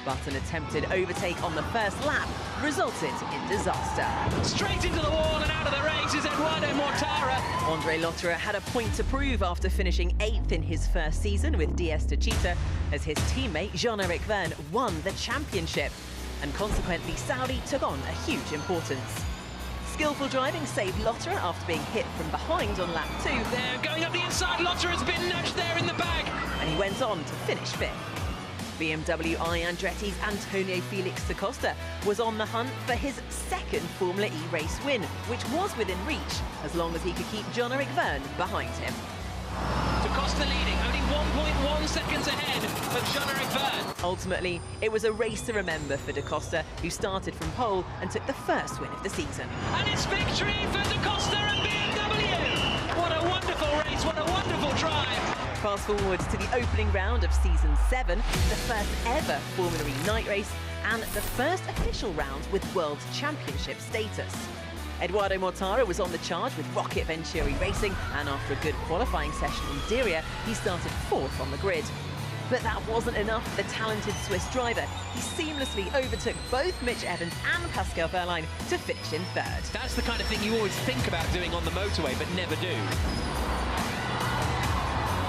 but an attempted overtake on the first lap resulted in disaster. Straight into the wall and out of the race is Eduardo Mortara. Andre Lotterer had a point to prove after finishing 8th in his first season with DS Techeetah, as his teammate Jean-Eric Vergne won the championship. And consequently, Saudi took on a huge importance. Skillful driving saved Lotterer after being hit from behind on lap 2. They're going up the inside. Lotterer has been nudged there in the bag. And he went on to finish 5th. BMW I Andretti's Antonio Felix da Costa was on the hunt for his 2nd Formula E race win, which was within reach, as long as he could keep Jean-Eric Vergne behind him. Da Costa leading, only 1.1 seconds ahead of Jean-Eric Vergne. Ultimately, it was a race to remember for da Costa, who started from pole and took the first win of the season. And it's victory for da Costa and BMW! What a wonderful race, what a wonderful drive! Fast forward to the opening round of Season 7, the first ever Formula E night race, and the first official round with World Championship status. Eduardo Mortara was on the charge with Rocket Venturi Racing, and after a good qualifying session in Diriyah, he started 4th on the grid. But that wasn't enough for the talented Swiss driver. He seamlessly overtook both Mitch Evans and Pascal Wehrlein to finish in 3rd. That's the kind of thing you always think about doing on the motorway, but never do.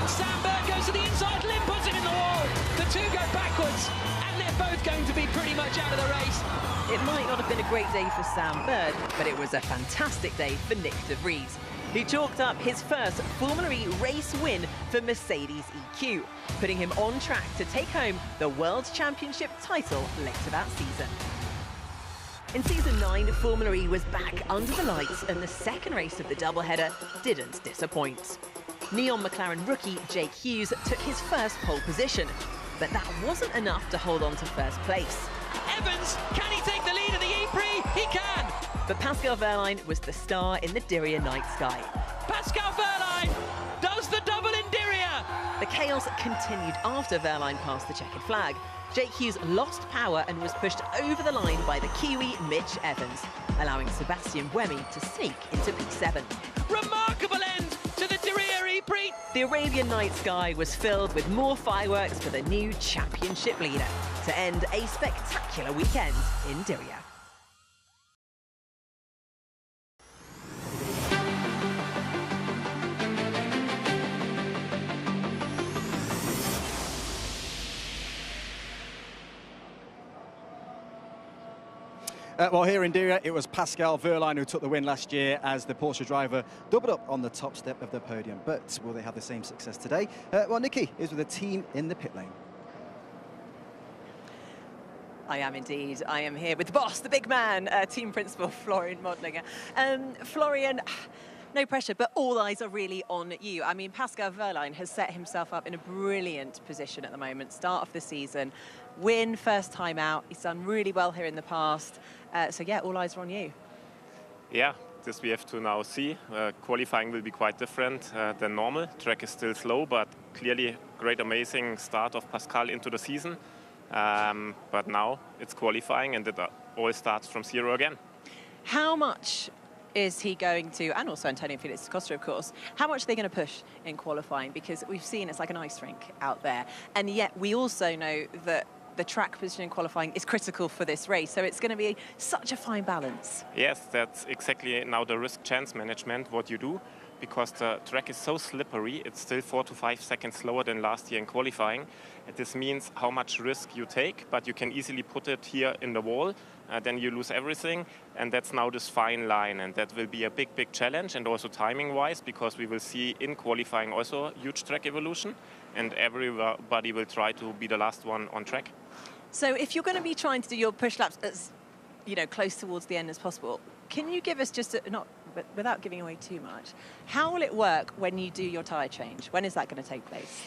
Sam Bird goes to the inside, Lim puts him in the wall. The two go backwards, and they're both going to be pretty much out of the race. It might not have been a great day for Sam Bird, but it was a fantastic day for Nick de Vries, who chalked up his first Formula E race win for Mercedes EQ, putting him on track to take home the World Championship title later that season. In Season 9, Formula E was back under the lights, and the second race of the doubleheader didn't disappoint. Neon McLaren rookie Jake Hughes took his first pole position, but that wasn't enough to hold on to first place. Evans, can he take the lead of the E-Prix? He can! But Pascal Wehrlein was the star in the Diriyah night sky. Pascal Wehrlein does the double in Diriyah! The chaos continued after Wehrlein passed the checkered flag. Jake Hughes lost power and was pushed over the line by the Kiwi Mitch Evans, allowing Sebastian Buemi to sneak into P7. Remarkable end to the Diriyah E-Prix! The Arabian night sky was filled with more fireworks for the new championship leader to end a spectacular weekend in Diriyah. Well, here in Diriyah, it was Pascal Wehrlein who took the win last year as the Porsche driver doubled up on the top step of the podium. But will they have the same success today? Well, Nikki is with the team in the pit lane. I am indeed. I am here with the boss, the big man, team principal Florian Modlinger. Florian, no pressure, but all eyes are really on you. I mean, Pascal Wehrlein has set himself up in a brilliant position at the moment, start of the season. Win, first time out. He's done really well here in the past. So yeah, all eyes are on you. Yeah, this we have to now see. Qualifying will be quite different than normal. Track is still slow, but clearly great, amazing start of Pascal into the season. But now it's qualifying, and it all starts from zero again. How much is he going to, and also Antonio Felix da Costa, of course, how much are they going to push in qualifying? Because we've seen it's like an ice rink out there. And yet we also know that the track position in qualifying is critical for this race. So it's going to be such a fine balance. Yes, that's exactly now the risk chance management, what you do. Because the track is so slippery, it's still 4 to 5 seconds slower than last year in qualifying. And this means how much risk you take, but you can easily put it here in the wall, then you lose everything. And that's now this fine line, and that will be a big, big challenge, and also timing-wise, because we will see in qualifying also huge track evolution, and everybody will try to be the last one on track. So if you're going to be trying to do your push laps as, close towards the end as possible, can you give us just but without giving away too much, how will it work when you do your tyre change? When is that going to take place?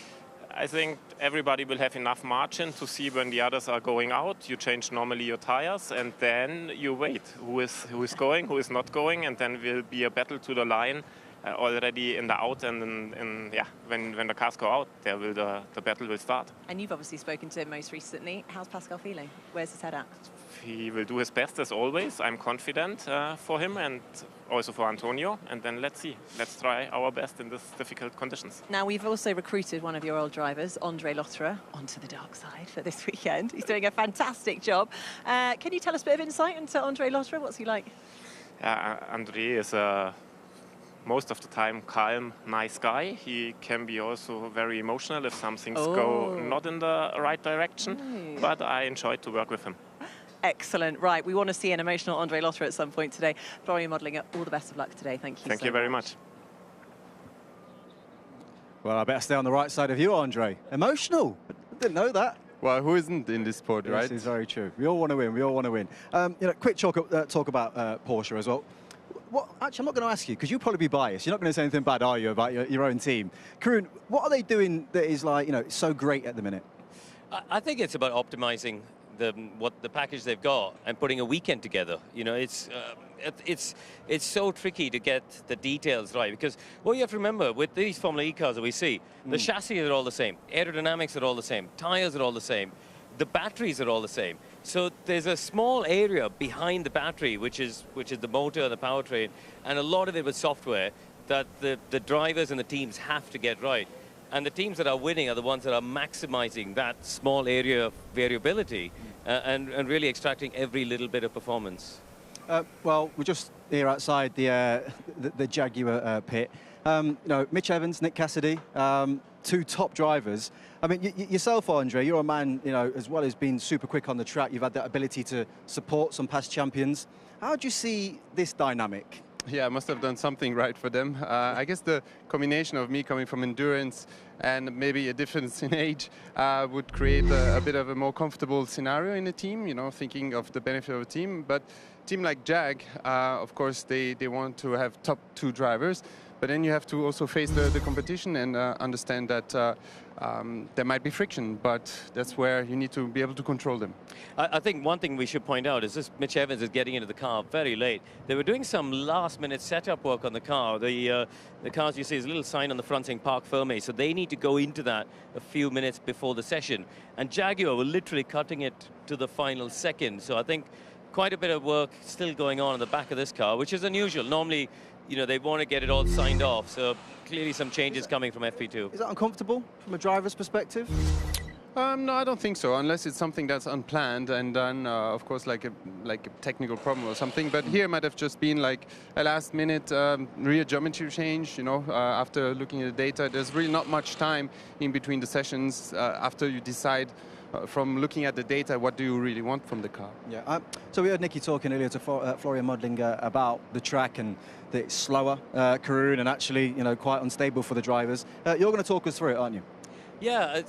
I think everybody will have enough margin to see when the others are going out. You change normally your tires, and then you wait who is going, who is not going, and then will be a battle to the line already in the out and when the cars go out, the battle will start. And you've obviously spoken to him most recently. How's Pascal feeling? Where's his head at? He will do his best as always. I'm confident for him and also for Antonio. And then let's see. Let's try our best in these difficult conditions. Now, we've also recruited one of your old drivers, Andre Lotterer, onto the dark side for this weekend. He's doing a fantastic job. Can you tell us a bit of insight into Andre Lotterer? What's he like? Andre is most of the time calm, nice guy. He can be also very emotional if some things go not in the right direction. But I enjoyed to work with him. Excellent. Right, we want to see an emotional Andre Lotterer at some point today. Florian Modlinger, all the best of luck today. Thank you Thank you very much. Well, I better stay on the right side of you, Andre. Emotional? I didn't know that. Well, who isn't in this sport, right? This is very true. We all want to win. We all want to win. Quick talk about Porsche as well. Actually, I'm not going to ask you because you'll probably be biased. You're not going to say anything bad, are you, about your own team? Karun, what are they doing that is so great at the minute? I think it's about optimizing the package they've got and putting a weekend together. It's so tricky to get the details right because what you have to remember with these Formula E cars that we see, the chassis are all the same, aerodynamics are all the same, tires are all the same, the batteries are all the same. So there's a small area behind the battery, which is the motor and the powertrain, and a lot of it with software that the drivers and the teams have to get right. And the teams that are winning are the ones that are maximizing that small area of variability and really extracting every little bit of performance. Well, we're just here outside the Jaguar pit. Mitch Evans, Nick Cassidy, two top drivers. I mean, yourself, Andre, you're a man, as well as being super quick on the track, you've had that ability to support some past champions. How do you see this dynamic? Yeah, I must have done something right for them. I guess the combination of me coming from endurance and maybe a difference in age would create a bit of a more comfortable scenario in a team, thinking of the benefit of a team. But a team like Jag, of course, they want to have top two drivers. But then you have to also face the competition and understand that there might be friction, but that's where you need to be able to control them. I think one thing we should point out is this: Mitch Evans is getting into the car very late. They were doing some last-minute setup work on the car. The cars, you see, there's a little sign on the front saying Parc Fermé, so they need to go into that a few minutes before the session. And Jaguar were literally cutting it to the final second. So I think quite a bit of work still going on in the back of this car, which is unusual. Normally, they want to get it all signed off. So clearly some changes coming from FP2. Is that uncomfortable from a driver's perspective? No, I don't think so, unless it's something that's unplanned and done, of course, like a technical problem or something. But here might have just been like a last-minute rear geometry change. After looking at the data, there's really not much time in between the sessions after you decide. From looking at the data, what do you really want from the car? Yeah. So we heard Nicky talking earlier to Florian Modlinger about the track and that it's slower, Karun, and actually, quite unstable for the drivers. You're going to talk us through it, aren't you? Yeah,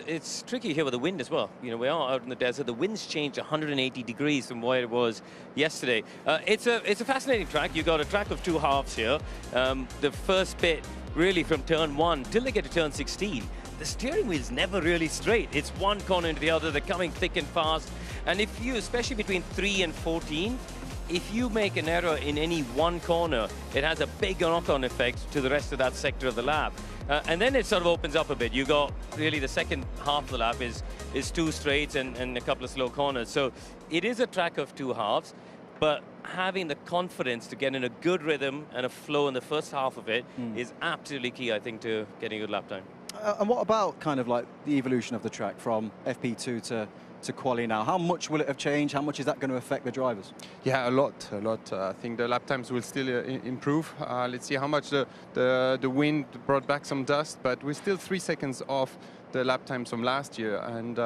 it's tricky here with the wind as well. We are out in the desert. The wind's changed 180 degrees from where it was yesterday. It's a fascinating track. You've got a track of two halves here. The first bit, really from turn 1 till they get to turn 16. The steering wheel is never really straight. It's one corner into the other. They're coming thick and fast. And if you, especially between 3 and 14, if you make an error in any one corner, it has a big knock-on effect to the rest of that sector of the lap. And then it sort of opens up a bit. You got really the second half of the lap is two straights and a couple of slow corners. So it is a track of two halves, but having the confidence to get in a good rhythm and a flow in the first half of it is absolutely key, I think, to getting a good lap time. And what about kind of like the evolution of the track from FP2 to quali now? How much will it have changed? How much is that going to affect the drivers? Yeah, a lot. I think the lap times will still improve. Let's see how much the wind brought back some dust, but we're still 3 seconds off the lap times from last year. And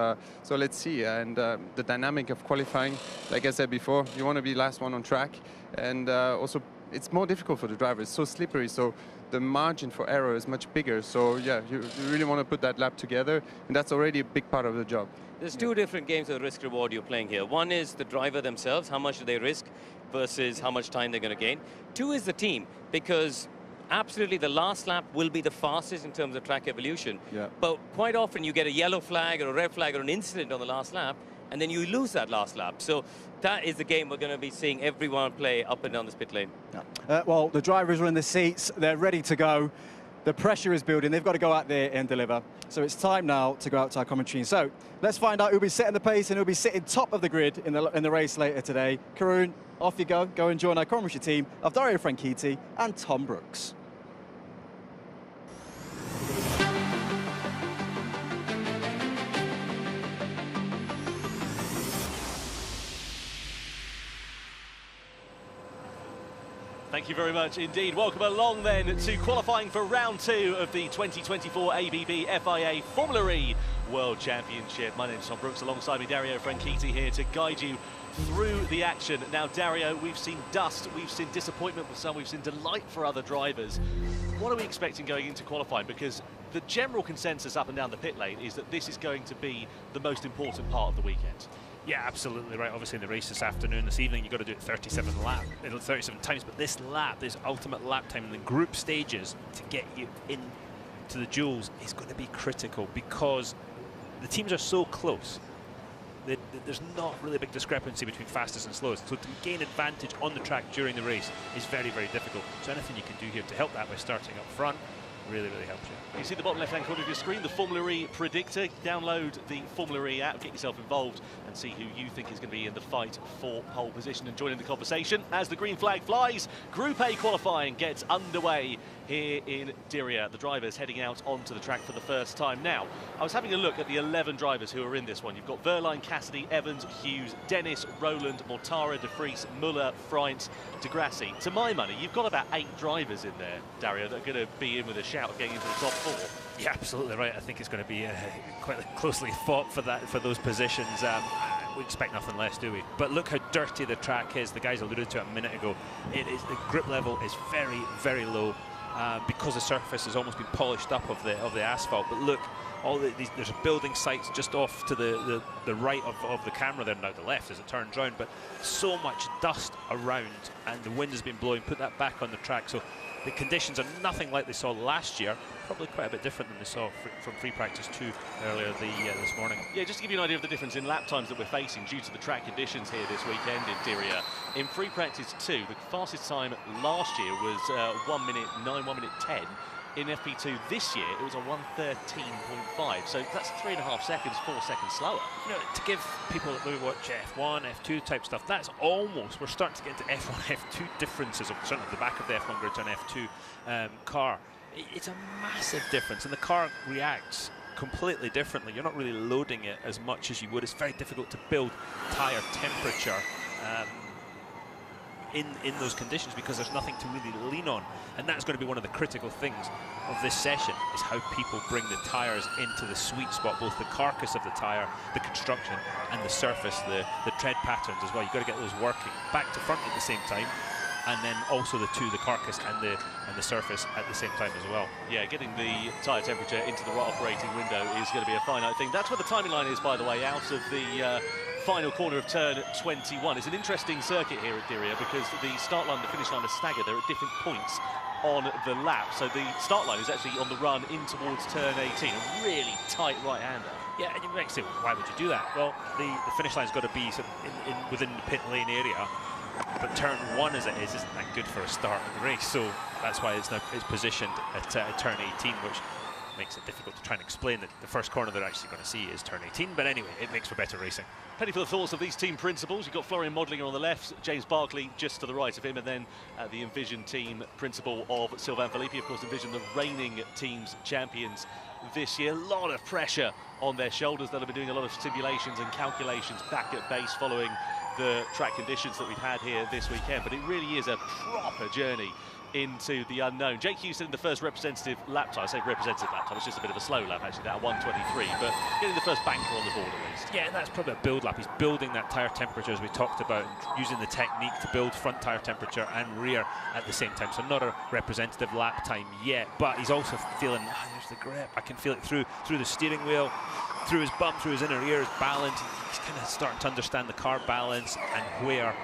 so let's see. And the dynamic of qualifying, like I said before, you want to be last one on track. And also, it's more difficult for the drivers. It's so slippery. So the margin for error is much bigger. So yeah, you really want to put that lap together, and that's already a big part of the job. There's two different games of risk-reward you're playing here. One is the driver themselves, how much do they risk versus how much time they're going to gain. Two is the team, because absolutely the last lap will be the fastest in terms of track evolution. Yeah. But quite often you get a yellow flag or a red flag or an incident on the last lap, and then you lose that last lap. So that is the game we're going to be seeing everyone play up and down this pit lane. Yeah. Well, the drivers are in the seats. They're ready to go. The pressure is building. They've got to go out there and deliver. So it's time now to go out to our commentary. So let's find out who'll be setting the pace and who'll be sitting top of the grid in the race later today. Karun, off you go. Go and join our commentary team of Dario Franchitti and Tom Brooks. Thank you very much indeed. Welcome along then to qualifying for round 2 of the 2024 ABB FIA Formula E World Championship. My name's Tom Brooks, alongside me Dario Franchitti here to guide you through the action. Now Dario, we've seen dust, we've seen disappointment for some, we've seen delight for other drivers. What are we expecting going into qualifying? Because the general consensus up and down the pit lane is that this is going to be the most important part of the weekend. Yeah, absolutely right. Obviously in the race this afternoon, this evening, you've got to do it 37 times, but this lap, this ultimate lap time in the group stages to get you into the duels is going to be critical, because the teams are so close. There's not really a big discrepancy between fastest and slowest, so to gain advantage on the track during the race is very, very difficult. So anything you can do here to help that by starting up front really, really helps you. You see the bottom left-hand corner of your screen, the Formula E predictor. Download the Formula E app, get yourself involved and see who you think is going to be in the fight for pole position and join in the conversation as the green flag flies. Group A qualifying gets underway here in Diriyah. The drivers heading out onto the track for the first time. Now, I was having a look at the 11 drivers who are in this one. You've got Verline, Cassidy, Evans, Hughes, Dennis, Rowland, Mortara, De Vries, Muller, Freins, De Grassi. To my money, you've got about 8 drivers in there, Dario, that are going to be in with a shout of getting into the top 4. Yeah, absolutely right. I think it's going to be quite closely fought for those positions. We expect nothing less, do we? But look how dirty the track is. The guys alluded to it a minute ago. The grip level is very, very low because the surface has almost been polished up of the asphalt. But look, there's building sites just off to the right of the camera there, now the left as it turns round. But so much dust around, and the wind has been blowing. Put that back on the track. So the conditions are nothing like they saw last year, probably quite a bit different than they saw from free practice 2 earlier this morning. Yeah, just to give you an idea of the difference in lap times that we're facing due to the track conditions here this weekend in Diriyah. In free practice 2, the fastest time last year was 1 minute 9, 1 minute 10. In FP2 this year, it was a 1:13.5. So that's 3.5 seconds, 4 seconds slower. You know, to give people that maybe watch F1, F2 type stuff, that's almost, we're starting to get into F1, F2 differences of certainly the back of the F1 grid to an F2 car. It's a massive difference, and the car reacts completely differently. You're not really loading it as much as you would. It's very difficult to build tyre temperature in those conditions because there's nothing to really lean on, and that's going to be one of the critical things of this session, is how people bring the tyres into the sweet spot, both the carcass of the tyre, the construction, and the surface, the tread patterns as well. You've got to get those working back to front at the same time, and then also the carcass and the surface at the same time as well. Yeah, getting the tyre temperature into the right operating window is going to be a finite thing. That's where the timing line is, by the way, out of the final corner of turn 21. It's an interesting circuit here at Diriyah because the start line and the finish line are staggered. They're at different points on the lap. So the start line is actually on the run in towards turn 18. A really tight right-hander. Yeah, and you might say, well, why would you do that? Well, the finish line's got to be within the pit lane area. But turn 1 as it is isn't that good for a start of the race, so that's why it's positioned at turn 18, which makes it difficult to try and explain that the first corner they're actually going to see is turn 18. But anyway, it makes for better racing. Penny for the thoughts of these team principals. You've got Florian Modlinger on the left, James Barkley just to the right of him, and then the Envision team principal of Sylvain Filippi, of course, Envision, the reigning team's champions this year. A lot of pressure on their shoulders. They'll be doing a lot of simulations and calculations back at base following the track conditions that we've had here this weekend, but it really is a proper journey into the unknown. Jake Hughes in the first representative lap time. I say representative lap time, it's just a bit of a slow lap actually, that 1:23, but getting the first banker on the board at least. Yeah, and that's probably a build lap. He's building that tyre temperature as we talked about, and using the technique to build front tyre temperature and rear at the same time. So not a representative lap time yet, but he's also feeling, there's the grip. I can feel it through the steering wheel, through his bum, through his inner ear, his balance. He's kind of starting to understand the car balance and where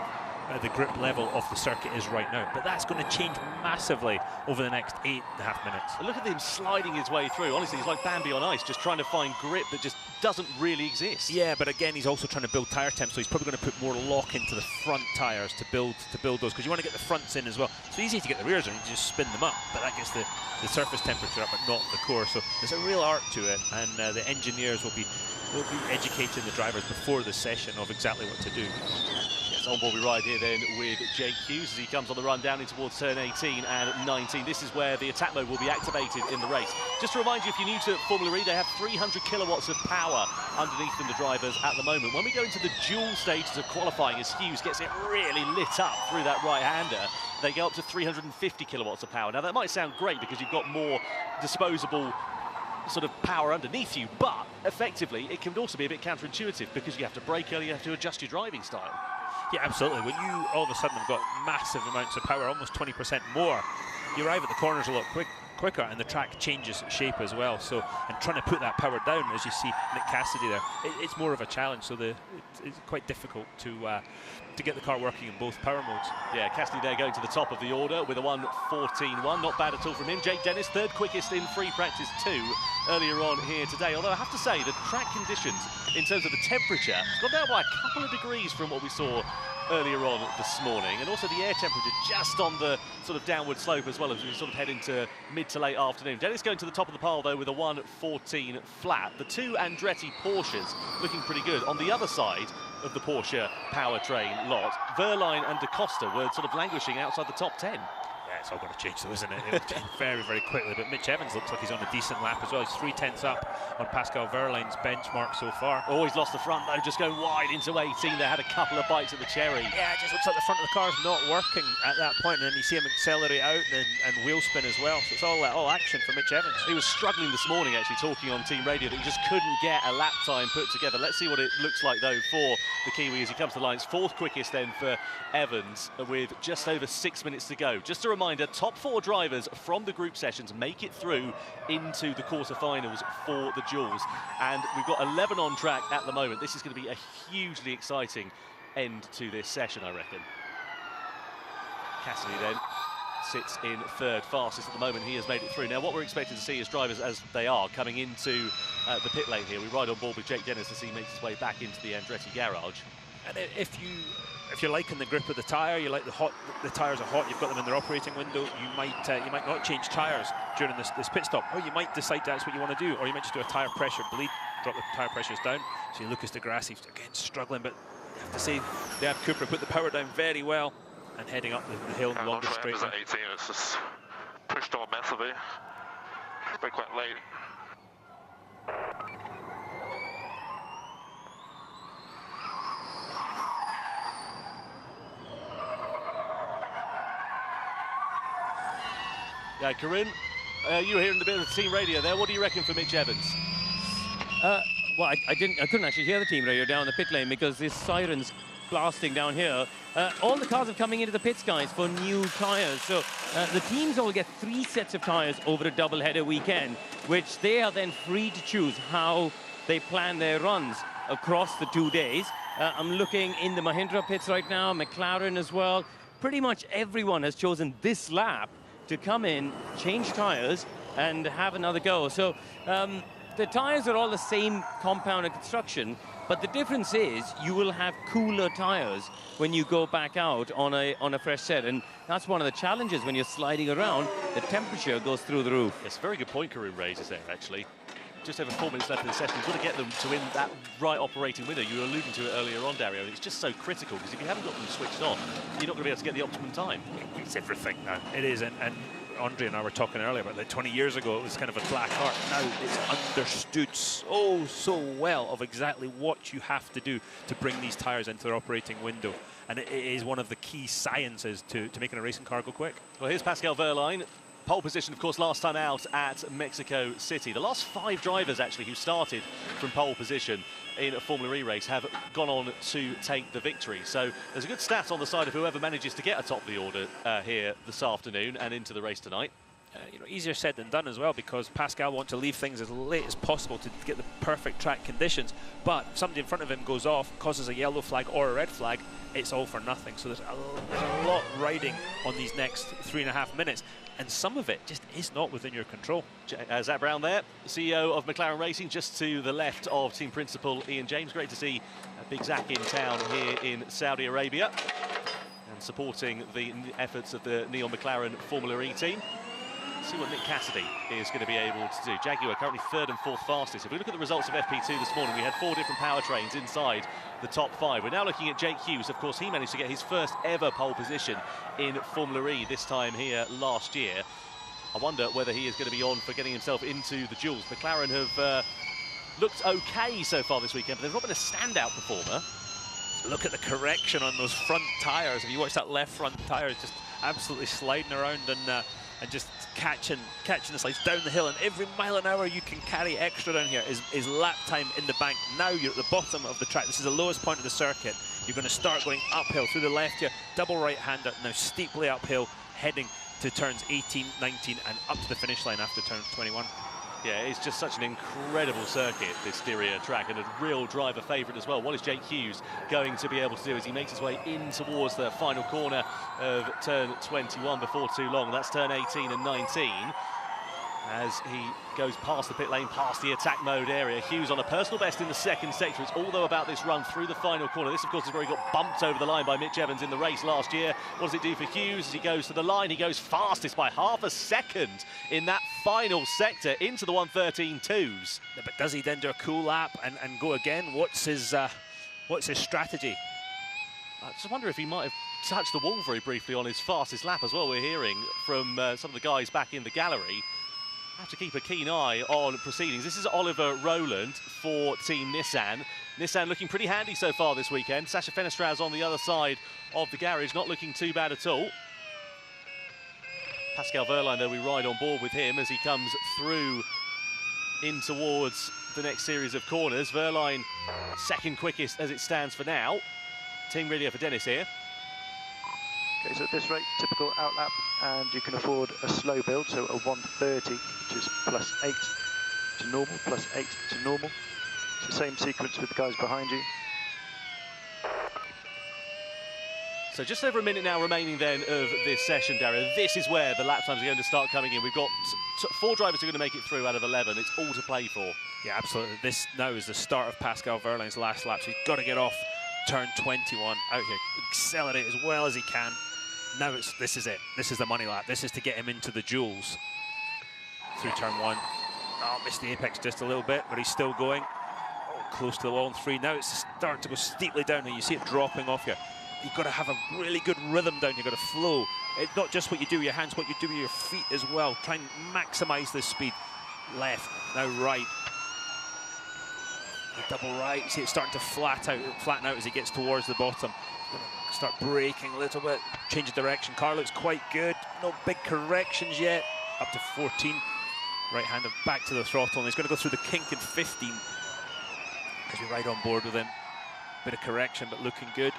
the grip level of the circuit is right now. But that's going to change massively over the next 8.5 minutes. Look at him sliding his way through. Honestly, he's like Bambi on ice, just trying to find grip that just doesn't really exist. Yeah, but again, he's also trying to build tyre temp, so he's probably going to put more lock into the front tyres to build those, because you want to get the fronts in as well. It's easy to get the rears in, you just spin them up, but that gets the surface temperature up, but not the core. So there's a real art to it, and the engineers will be educating the drivers before the session of exactly what to do. Yes, on board we ride here then with Jake Hughes as he comes on the run down in towards turn 18 and 19. This is where the attack mode will be activated in the race. Just to remind you, if you're new to Formula E, they have 300 kilowatts of power underneath them, the drivers, at the moment. When we go into the dual stages of qualifying, as Hughes gets it really lit up through that right-hander, they go up to 350 kilowatts of power. Now, that might sound great because you've got more disposable sort of power underneath you, but effectively it can also be a bit counterintuitive because you have to brake early, you have to adjust your driving style. Yeah, absolutely. When you all of a sudden have got massive amounts of power, almost 20% more, you arrive at the corners a lot quicker, and the track changes shape as well. So, and trying to put that power down, as you see Nick Cassidy there, it's more of a challenge. So it's quite difficult to get the car working in both power modes. Yeah, Cassidy there going to the top of the order with a 1:14.1. Not bad at all from him. Jake Dennis, third quickest in free practice 2 earlier on here today. Although I have to say, the track conditions in terms of the temperature has gone down by a couple of degrees from what we saw earlier on this morning, and also the air temperature just on the sort of downward slope as well as we sort of head into mid to late afternoon. Dennis going to the top of the pile though with a 1:14 flat. The two Andretti Porsches looking pretty good. On the other side of the Porsche powertrain lot, Verline and Da Costa were sort of languishing outside the top 10. Yeah, it's all going to change though, isn't it? It'll change very, very quickly. But Mitch Evans looks like he's on a decent lap as well. He's 3/10 up on Pascal Verlaine's benchmark so far. Oh, he's lost the front though, just going wide into 18. They had a couple of bites at the cherry. Yeah, it just looks like the front of the car's not working at that point, and then you see him accelerate out and wheel spin as well. So it's all action for Mitch Evans. He was struggling this morning actually, talking on team radio that he just couldn't get a lap time put together. Let's see what it looks like though for the Kiwi as he comes to the lines. Fourth quickest then for Evans with just over 6 minutes to go. Just a reminder, top 4 drivers from the group sessions make it through into the quarterfinals for the duels, and we've got 11 on track at the moment. This is going to be a hugely exciting end to this session, I reckon. Cassidy then sits in third fastest at the moment. He has made it through. Now what we're expecting to see is drivers as they are coming into the pit lane here. We ride on board with Jake Dennis as he makes his way back into the Andretti garage. And if you're liking the grip of the tyre, you like the tyres are hot, you've got them in their operating window, you might not change tyres during this pit stop, or you might decide that's what you want to do, or you might just do a tyre pressure bleed, drop the tyre pressures down. So Lucas de Grassi again struggling, but you have to say Dave Cooper put the power down very well and heading up the hill in longer straight. At 18, it's just pushed on massively, but quite late. Yeah, Corinne, you were hearing a bit of the team radio there. What do you reckon for Mitch Evans? Well, I couldn't actually hear the team radio down the pit lane because there's sirens blasting down here. All the cars are coming into the pits, guys, for new tyres. So the teams all get 3 sets of tyres over a double-header weekend, which they are then free to choose how they plan their runs across the 2 days. I'm looking in the Mahindra pits right now, McLaren as well. Pretty much everyone has chosen this lap to come in, change tyres, and have another go. So the tyres are all the same compound and construction, but the difference is you will have cooler tyres when you go back out on a fresh set, and that's one of the challenges when you're sliding around. The temperature goes through the roof. It's a very good point Karoon raises there, actually. Just over 4 minutes left in the session. You've got to get them to win that right operating window. You were alluding to it earlier on, Dario. It's just so critical because if you haven't got them switched on, you're not going to be able to get the optimum time. It's everything now. It is, and Andre and I were talking earlier about like 20 years ago, it was kind of a black art. Now it's understood so well of exactly what you have to do to bring these tyres into their operating window. And it is one of the key sciences to making a racing car go quick. Well, here's Pascal Verlaine. Pole position, of course, last time out at Mexico City. The last 5 drivers, actually, who started from pole position in a Formula E race have gone on to take the victory. So there's a good stat on the side of whoever manages to get atop the order here this afternoon and into the race tonight. Easier said than done as well, because Pascal wants to leave things as late as possible to get the perfect track conditions. But if somebody in front of him goes off, causes a yellow flag or a red flag, it's all for nothing. So there's a lot riding on these next 3.5 minutes, and some of it just is not within your control. Zach Brown there, CEO of McLaren Racing, just to the left of team principal Ian James. Great to see Big Zach in town here in Saudi Arabia and supporting the efforts of the Neon McLaren Formula E team. See what Nick Cassidy is going to be able to do. Jaguar currently 3rd and 4th fastest. If we look at the results of FP2 this morning, we had 4 different powertrains inside the top 5. We're now looking at Jake Hughes. Of course, he managed to get his first ever pole position in Formula E this time here last year. I wonder whether he is going to be on for getting himself into the duels. McLaren have looked okay so far this weekend, but they've not been a standout performer. Look at the correction on those front tyres. If you watch that left front tyre, it's just absolutely sliding around and just catching the slides down the hill, and every mile an hour you can carry extra down here is lap time in the bank. Now you're at the bottom of the track. This is the lowest point of the circuit. You're going to start going uphill through the left here, double right-hander, now steeply uphill, heading to turns 18, 19, and up to the finish line after turn 21. Yeah, it's just such an incredible circuit, this Diriyah track, and a real driver favourite as well. What is Jake Hughes going to be able to do as he makes his way in towards the final corner of turn 21 before too long? That's turn 18 and 19. As he goes past the pit lane, past the attack mode area. Hughes on a personal best in the 2nd sector. It's all though about this run through the final corner. This, of course, is where he got bumped over the line by Mitch Evans in the race last year. What does it do for Hughes as he goes to the line? He goes fastest by half a second in that final sector into the 1:13.2s. Yeah, but does he then do a cool lap and go again? What's his strategy? I just wonder if he might have touched the wall very briefly on his fastest lap as well. We're hearing from some of the guys back in the gallery. Have to keep a keen eye on proceedings. This is Oliver Rowland for Team Nissan. Nissan looking pretty handy so far this weekend. Sasha Fenestraz on the other side of the garage, not looking too bad at all. Pascal Wehrlein, though, we ride on board with him as he comes through in towards the next series of corners. Wehrlein 2nd quickest as it stands for now. Team radio for Dennis here. Okay, so at this rate, typical outlap, and you can afford a slow build, so a 130, which is +8 to normal, +8 to normal. It's the same sequence with the guys behind you. So just over a minute now remaining then of this session, Darren. This is where the lap times are going to start coming in. We've got 4 drivers who are going to make it through out of 11. It's all to play for. Yeah, absolutely. This now is the start of Pascal Wehrlein's last lap, so he's got to get off turn 21 out here, accelerate as well as he can. Now this is it. This is the money lap. This is to get him into the duels through turn 1. Oh, missed the apex just a little bit, but he's still going. Oh, close to the wall on 3. Now it's starting to go steeply down, and you see it dropping off here. You've got to have a really good rhythm down. You've got to flow. It's not just what you do with your hands, what you do with your feet as well. Try and maximise this speed. Left, now right. The double right. You see it starting to flatten out as he gets towards the bottom. Start braking a little bit, change of direction. Car looks quite good. No big corrections yet. Up to 14. Right-hander back to the throttle, and he's going to go through the kink in 15. Because we're right on board with him. Bit of correction, but looking good.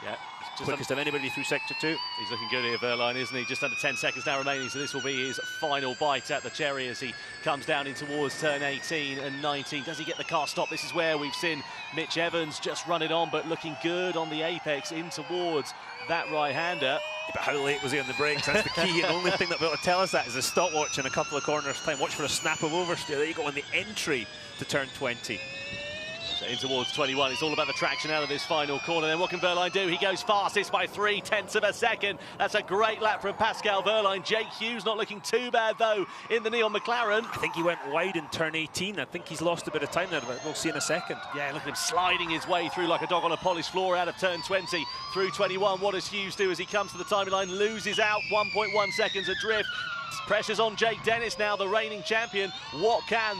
Yeah, quickest of anybody through sector 2. He's looking good here, Wehrlein, isn't he? Just under 10 seconds now remaining, so this will be his final bite at the cherry as he comes down in towards turn 18 and 19. Does he get the car stop? This is where we've seen Mitch Evans just running on, but looking good on the apex in towards that right-hander. Yeah, but how late was he on the brakes? That's the key. And the only thing that will tell us that is a stopwatch in a couple of corners time. Watch for a snap of oversteer. There you go on the entry to turn 20. In towards 21, it's all about the traction out of this final corner. Then what can Wehrlein do? He goes fastest by 0.3 of a second. That's a great lap from Pascal Wehrlein. Jake Hughes not looking too bad, though, in the Neon McLaren. I think he went wide in turn 18. I think he's lost a bit of time there, but we'll see in a second. Yeah, look at him sliding his way through like a dog on a polished floor out of turn 20 through 21. What does Hughes do as he comes to the timeline? Loses out 1.1 seconds adrift. Pressure's on Jake Dennis now, the reigning champion. What can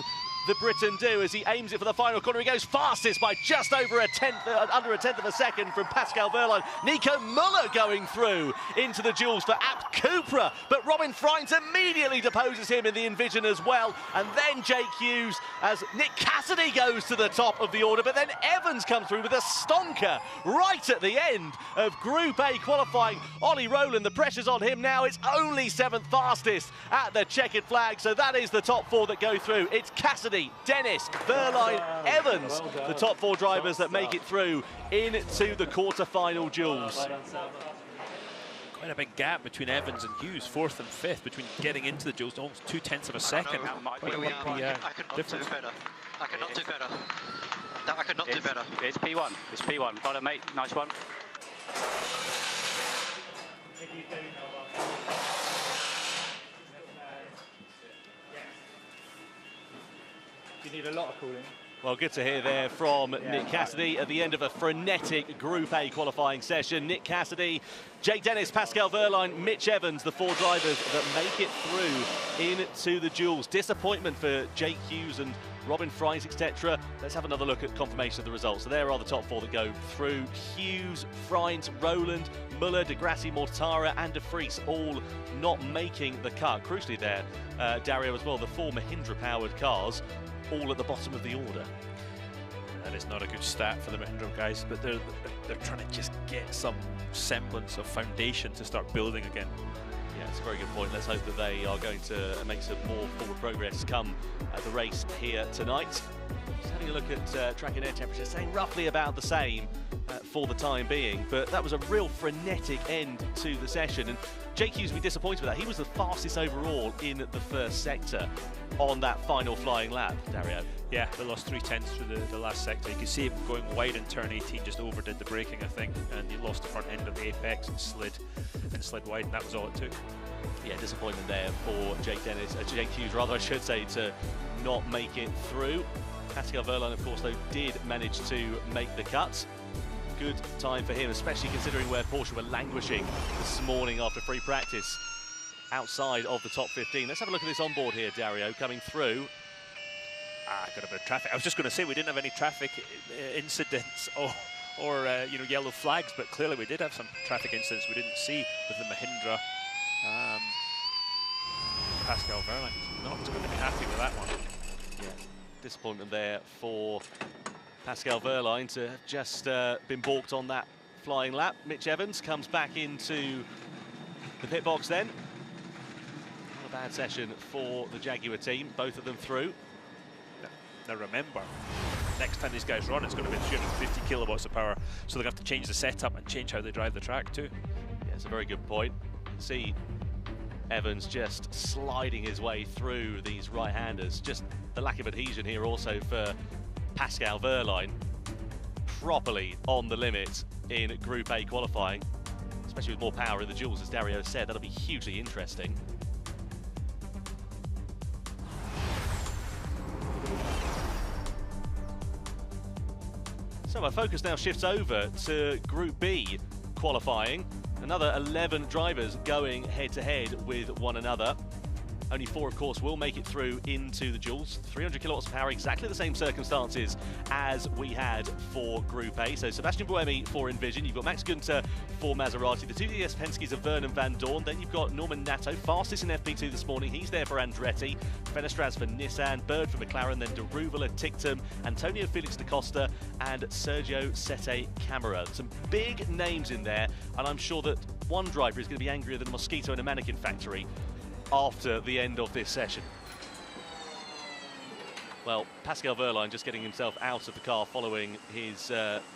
the Briton do as he aims it for the final corner? He goes fastest by just over under a tenth of a second from Pascal Wehrlein. Nico Muller going through into the duels for Abt Cupra, but Robin Freins immediately deposes him in the Envision as well. And then Jake Hughes as Nick Cassidy goes to the top of the order, but then Evans comes through with a stonker right at the end of Group A qualifying. Ollie Rowland, the pressure's on him now. It's only 7th fastest at the checkered flag, so that is the top 4 that go through. It's Cassidy Cassidy, Dennis, Verline, Evans, the top 4 drivers that make it through into the quarter-final duels. Quite a big gap between Evans and Hughes, 4th and 5th, between getting into the duels, almost 0.2 of a second. Quite a lengthy difference. I could not do better. I could not do better. It's P1. It's P1. Got it, mate. Nice one. You need a lot of cooling. Well, good to hear there from Nick Cassidy at the end of a frenetic Group A qualifying session. Nick Cassidy, Jake Dennis, Pascal Verline, Mitch Evans, the 4 drivers that make it through into the duels. Disappointment for Jake Hughes and Robin Fries, etc. Let's have another look at confirmation of the results. So there are the top 4 that go through. Hughes, Fries, Rowland, Muller, De Grassi, Mortara and De Vries all not making the cut. Crucially there, Dario as well, the 4 Mahindra-powered cars all at the bottom of the order. That is not a good stat for the Mahindra guys, but they're trying to just get some semblance of foundation to start building again. Yeah, it's a very good point. Let's hope that they are going to make some more forward progress come the race here tonight. Just having a look at track and air temperature, saying roughly about the same for the time being, but that was a real frenetic end to the session, and Jake Hughes will be disappointed with that. He was the fastest overall in the first sector on that final flying lap, Dario. Yeah, they lost 3/10 through the last sector. You can see him going wide in turn 18, just overdid the braking, I think, and he lost the front end of the apex and slid wide, and that was all it took. Yeah, disappointment there for Jake Hughes, rather, I should say, to not make it through. Pascal Verline, of course, though, did manage to make the cut. Good time for him, especially considering where Porsche were languishing this morning after free practice outside of the top 15. Let's have a look at this onboard here, Dario, coming through. Got a bit of traffic. I was just going to say we didn't have any traffic incidents or you know, yellow flags, but clearly we did have some traffic incidents we didn't see with the Mahindra. Pascal Verline not going to be happy with that one. Yeah, disappointment there for Pascal Verline to have just been balked on that flying lap. Mitch Evans comes back into the pit box then. Not a bad session for the Jaguar team, both of them through. Now remember, next time these guys run, it's going to be 350 kilowatts of power, so they're going to have to change the setup and change how they drive the track too. Yeah, it's a very good point. See Evans just sliding his way through these right-handers. Just the lack of adhesion here also for Pascal Verline. Properly on the limit in Group A qualifying, especially with more power in the duels, as Dario said. That'll be hugely interesting. So our focus now shifts over to Group B qualifying. Another 11 drivers going head-to-head with one another. Only 4, of course, will make it through into the duels. 300 kilowatts of power, exactly the same circumstances as we had for Group A. So Sebastian Buemi for Envision, you've got Max Günther for Maserati, the 2 DS Penske's of Vernon Van Dorn, then you've got Norman Nato, fastest in FP2 this morning, he's there for Andretti, Fenestraz for Nissan, Bird for McLaren, then De Ruvel at Tictum, Antonio Felix da Costa, and Sergio Sette Camara. Some big names in there, and I'm sure that one driver is going to be angrier than a mosquito in a mannequin factory after the end of this session. Well, Pascal Verline just getting himself out of the car following his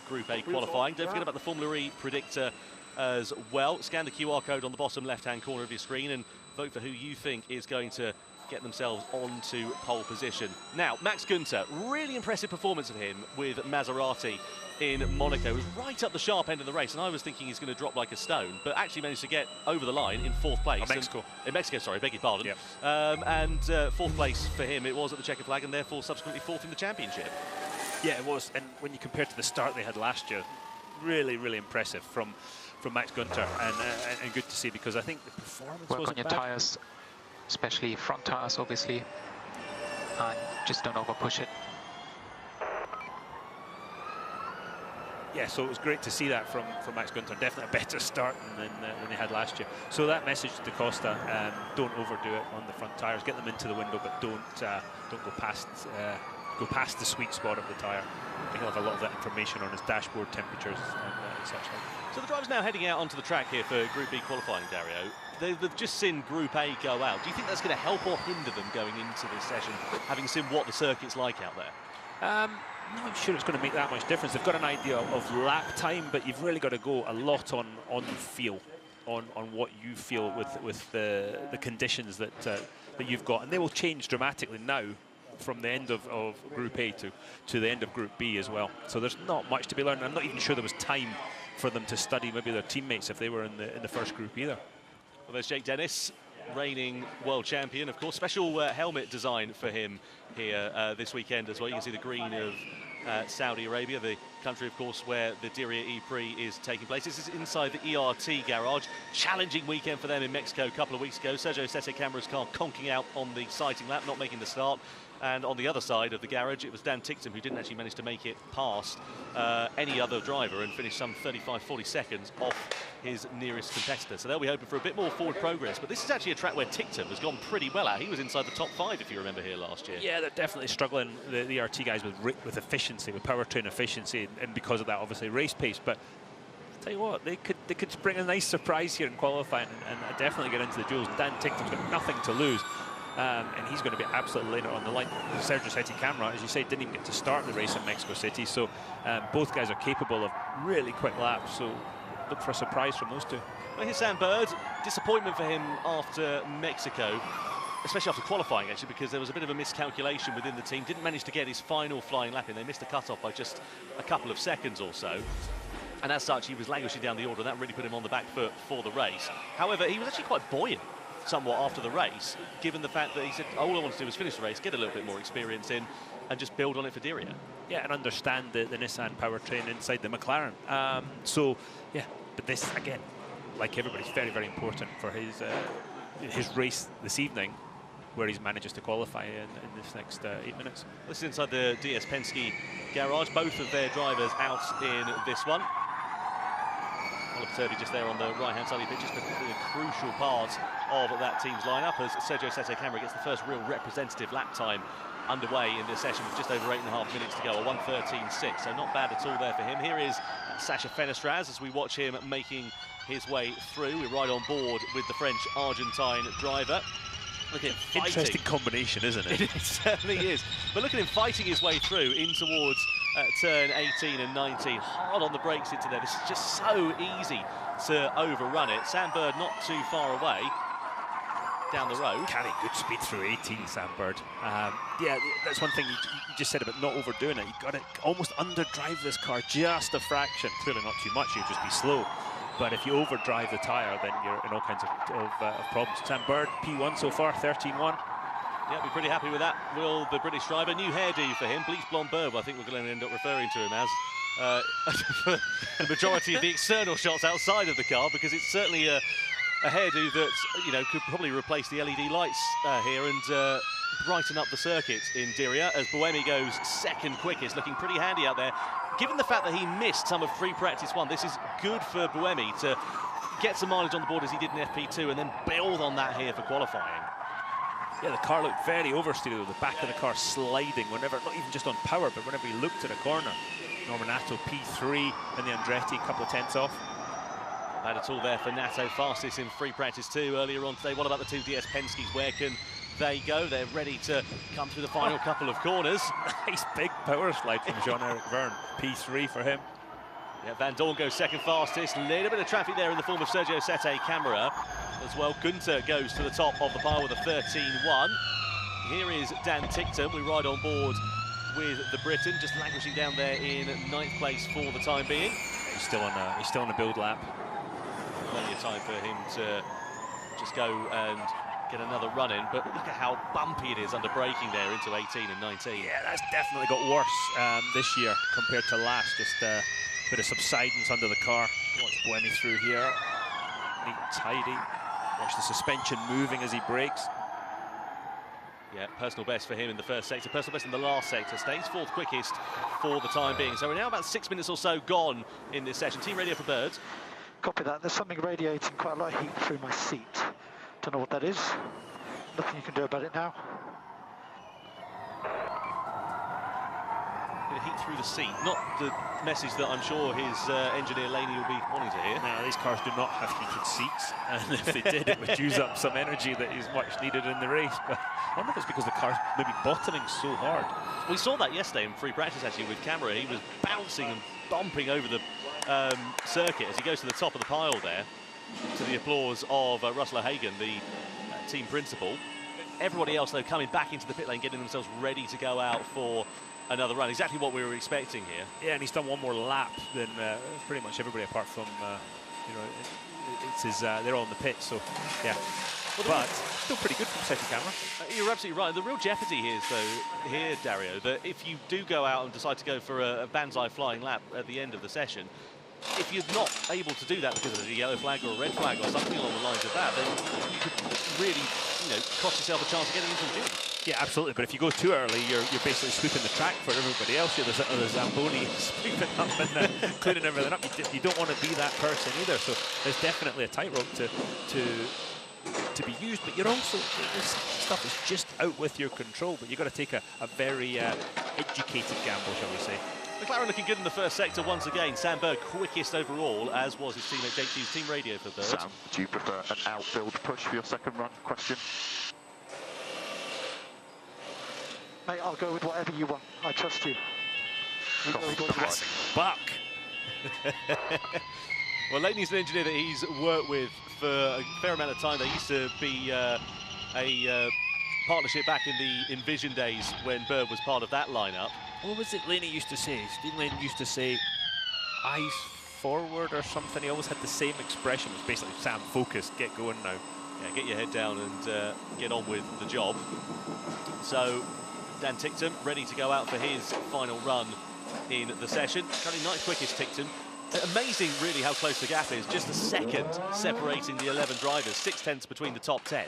Group A qualifying. Don't forget about the Formula E predictor as well. Scan the QR code on the bottom left-hand corner of your screen and vote for who you think is going to get themselves onto pole position. Now, Max Günther, really impressive performance of him with Maserati in Monaco. It was right up the sharp end of the race, and I was thinking he's going to drop like a stone, but actually managed to get over the line in 4th place. In Mexico, sorry, beg your pardon. Yep. And 4th place for him it was at the checker flag, and therefore subsequently 4th in the championship. Yeah, it was, and when you compare to the start they had last year, really, really impressive from Max Günther, and good to see, because I think the performance wasn't bad. Work on your tyres, especially front tyres, obviously, and just don't over-push it. Yeah, so it was great to see that from Max Günther. Definitely a better start than they had last year. So that message to Costa: don't overdo it on the front tyres. Get them into the window, but don't go past the sweet spot of the tyre. He'll have a lot of that information on his dashboard temperatures and such like. So the drivers now heading out onto the track here for Group B qualifying, Dario. they've just seen Group A go out. Do you think that's going to help or hinder them going into this session, having seen what the circuit's like out there? I'm not sure it's going to make that much difference. They've got an idea of lap time, but you've really got to go a lot on feel, on what you feel with the conditions that you've got, and they will change dramatically now from the end of Group A to the end of Group B as well. So there's not much to be learned. I'm not even sure there was time for them to study maybe their teammates if they were in the first group either. Well, there's Jake Dennis, reigning world champion, of course. Special helmet design for him here this weekend as well. You can see the green of Saudi Arabia, the country, of course, where the Diriyah E-Prix is taking place. This is inside the ERT garage. Challenging weekend for them in Mexico a couple of weeks ago. Sergio Sette Camara's car conking out on the sighting lap, not making the start. And on the other side of the garage, it was Dan Ticktum who didn't actually manage to make it past any other driver and finished some 35-40 seconds off his nearest competitor. So they'll be hoping for a bit more forward progress. But this is actually a track where Ticktum has gone pretty well at. He was inside the top 5, if you remember, here last year. Yeah, they're definitely struggling, the RT guys, with efficiency, with powertrain efficiency, and because of that, obviously, race pace. But I'll tell you what, they could bring a nice surprise here in qualifying and definitely get into the duels. Dan Ticktum's got nothing to lose. And he's going to be absolutely later on the line. Sergio Sette Camara, as you say, didn't even get to start the race in Mexico City, so both guys are capable of really quick laps, so look for a surprise from those two. Well, here's Sam Bird. Disappointment for him after Mexico, especially after qualifying, actually, because there was a bit of a miscalculation within the team. Didn't manage to get his final flying lap in. They missed the cut-off by just a couple of seconds or so. And as such, he was languishing down the order, and that really put him on the back foot for the race. However, he was actually quite buoyant somewhat after the race, given the fact that he said, all I want to do is finish the race, get a little bit more experience in, and just build on it for Diriyah. Yeah, and understand the Nissan powertrain inside the McLaren. So, yeah, but this, again, like everybody's very, very important for his race this evening, where he manages to qualify in this next 8 minutes. This is inside the DS Penske garage. Both of their drivers out in this one. Oliver Turvey just there on the right-hand side of the pitch, just a crucial part of that team's lineup as Sergio Sette Camara gets the first real representative lap time underway in this session with just over 8.5 minutes to go, a 1:13.6, so not bad at all there for him. Here is Sacha Fenestraz as we watch him making his way through. We're right on board with the French-Argentine driver. Look at him fighting. Interesting combination, isn't it? It certainly is. But look at him fighting his way through in towards turn 18 and 19. Hard on the brakes into there. This is just so easy to overrun it. Sam Bird not too far away down the road. Carrying good speed through 18, Sam Bird. Yeah, that's one thing you just said about not overdoing it. You've got to almost underdrive this car just a fraction. Clearly not too much, you'll just be slow. But if you overdrive the tyre, then you're in all kinds of problems. Sam Bird, P1 so far, 13.1. Yeah, be pretty happy with that. Will the British driver. New hairdo for him, bleach blonde Bird, I think we're going to end up referring to him as. The majority of the external shots outside of the car, because it's certainly a hairdo that, you know, could probably replace the LED lights here and brighten up the circuit in Diriyah as Buemi goes second quickest, looking pretty handy out there. Given the fact that he missed some of free practice one, this is good for Buemi to get some mileage on the board as he did in FP2 and then build on that here for qualifying. Yeah, the car looked very oversteered, with the back of the car sliding whenever, not even just on power, but whenever he looked at a corner. Norman Nato P3 and the Andretti a couple of tenths off. Bad at all there for Nato, fastest in free practice 2 earlier on today. What about the two DS Penske's? Where can they go? They're ready to come through the final couple of corners. Nice big power slide from Jean-Eric Verne. P3 for him. Yeah, Van Dorn goes second fastest. Little bit of traffic there in the form of Sergio Sette Camara as well. Gunter goes to the top of the pile with a 13.1. Here is Dan Ticktum. We ride on board with the Briton, just languishing down there in 9th place for the time being. He's still on a build lap. Plenty of time for him to just go and get another run in, but look at how bumpy it is under braking there into 18 and 19. Yeah, that's definitely got worse this year compared to last. Just a bit of subsidence under the car. Watch Buemi through here. Neat and tidy. Watch the suspension moving as he brakes. Yeah, personal best for him in the first sector, personal best in the last sector. Stays 4th quickest for the time being. So we're now about 6 minutes or so gone in this session. Team radio for Birds. Copy that. There's something radiating quite a lot of heat through my seat. Don't know what that is. Nothing you can do about it now. You can heat through the seat. Not the message that I'm sure his engineer Laney will be wanting to hear. Now, these cars do not have heated seats, and if they did, it would use up some energy that is much needed in the race. But I wonder if it's because the car's maybe bottoming so hard. We saw that yesterday in free practice, actually, with camera. He was bouncing and bumping over the circuit as he goes to the top of the pile there, to the applause of Russell O'Hagan, the team principal. Everybody else, though, coming back into the pit lane, getting themselves ready to go out for another run. Exactly what we were expecting here. Yeah, and he's done one more lap than pretty much everybody apart from, you know, it's his, they're all in the pit, so, yeah. Well, but still pretty good from second camera. You're absolutely right. The real jeopardy here, Dario, that if you do go out and decide to go for a banzai flying lap at the end of the session, if you're not able to do that because of a yellow flag or a red flag or something along the lines of that, then you could really, you know, cost yourself a chance of getting into the gym. Yeah, absolutely. But if you go too early, you're basically sweeping the track for everybody else. You're the Zamboni sweeping up and clearing everything up. You don't want to be that person either. So there's definitely a tightrope to be used. But you're also, this stuff is just out with your control. But you've got to take a very educated gamble, shall we say. McLaren looking good in the first sector once again. Sam Bird quickest overall, as was his teammate JT's team radio for Bird. Sam, do you prefer an outfield push for your second run? Question. Mate, I'll go with whatever you want. I trust you. Buck. Well, Laney's an engineer that he's worked with for a fair amount of time. They used to be a partnership back in the Envision days when Bird was part of that lineup. What was it Laney used to say? Steve Lane used to say, eyes forward or something. He always had the same expression. It was basically, Sam, focus, get going now. Yeah, get your head down and get on with the job. So, Dan Ticktum ready to go out for his final run in the session. Currently ninth quickest Ticktum. Amazing, really, how close the gap is. Just a second separating the 11 drivers, 6/10 between the top 10.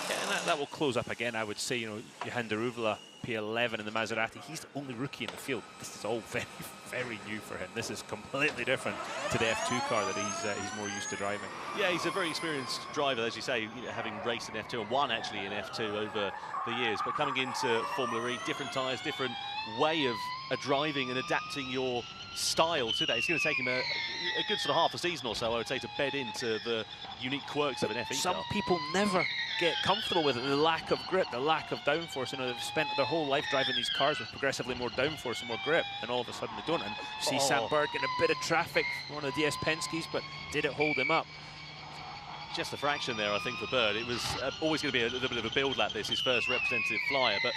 Yeah, and that will close up again, I would say. You know, Johan Daruvula, P11 in the Maserati, he's the only rookie in the field. This is all very, very new for him. This is completely different to the F2 car that he's more used to driving. Yeah, he's a very experienced driver, as you say, you know, having raced in F2 and won actually in F2 over the years. But coming into Formula E, different tyres, different way of driving and adapting your style to that. It's going to take him a good sort of half a season or so, I would say, to bed into the unique quirks of an FE Some car. people never get comfortable with it. The lack of grip, the lack of downforce. You know, they've spent their whole life driving these cars with progressively more downforce and more grip, and all of a sudden they don't. And you see Sam Bird getting a bit of traffic from one of the DS Penske's, but did it hold him up? Just a fraction there, I think, for Bird. It was always going to be a little bit of a build lap, this, his first representative flyer, but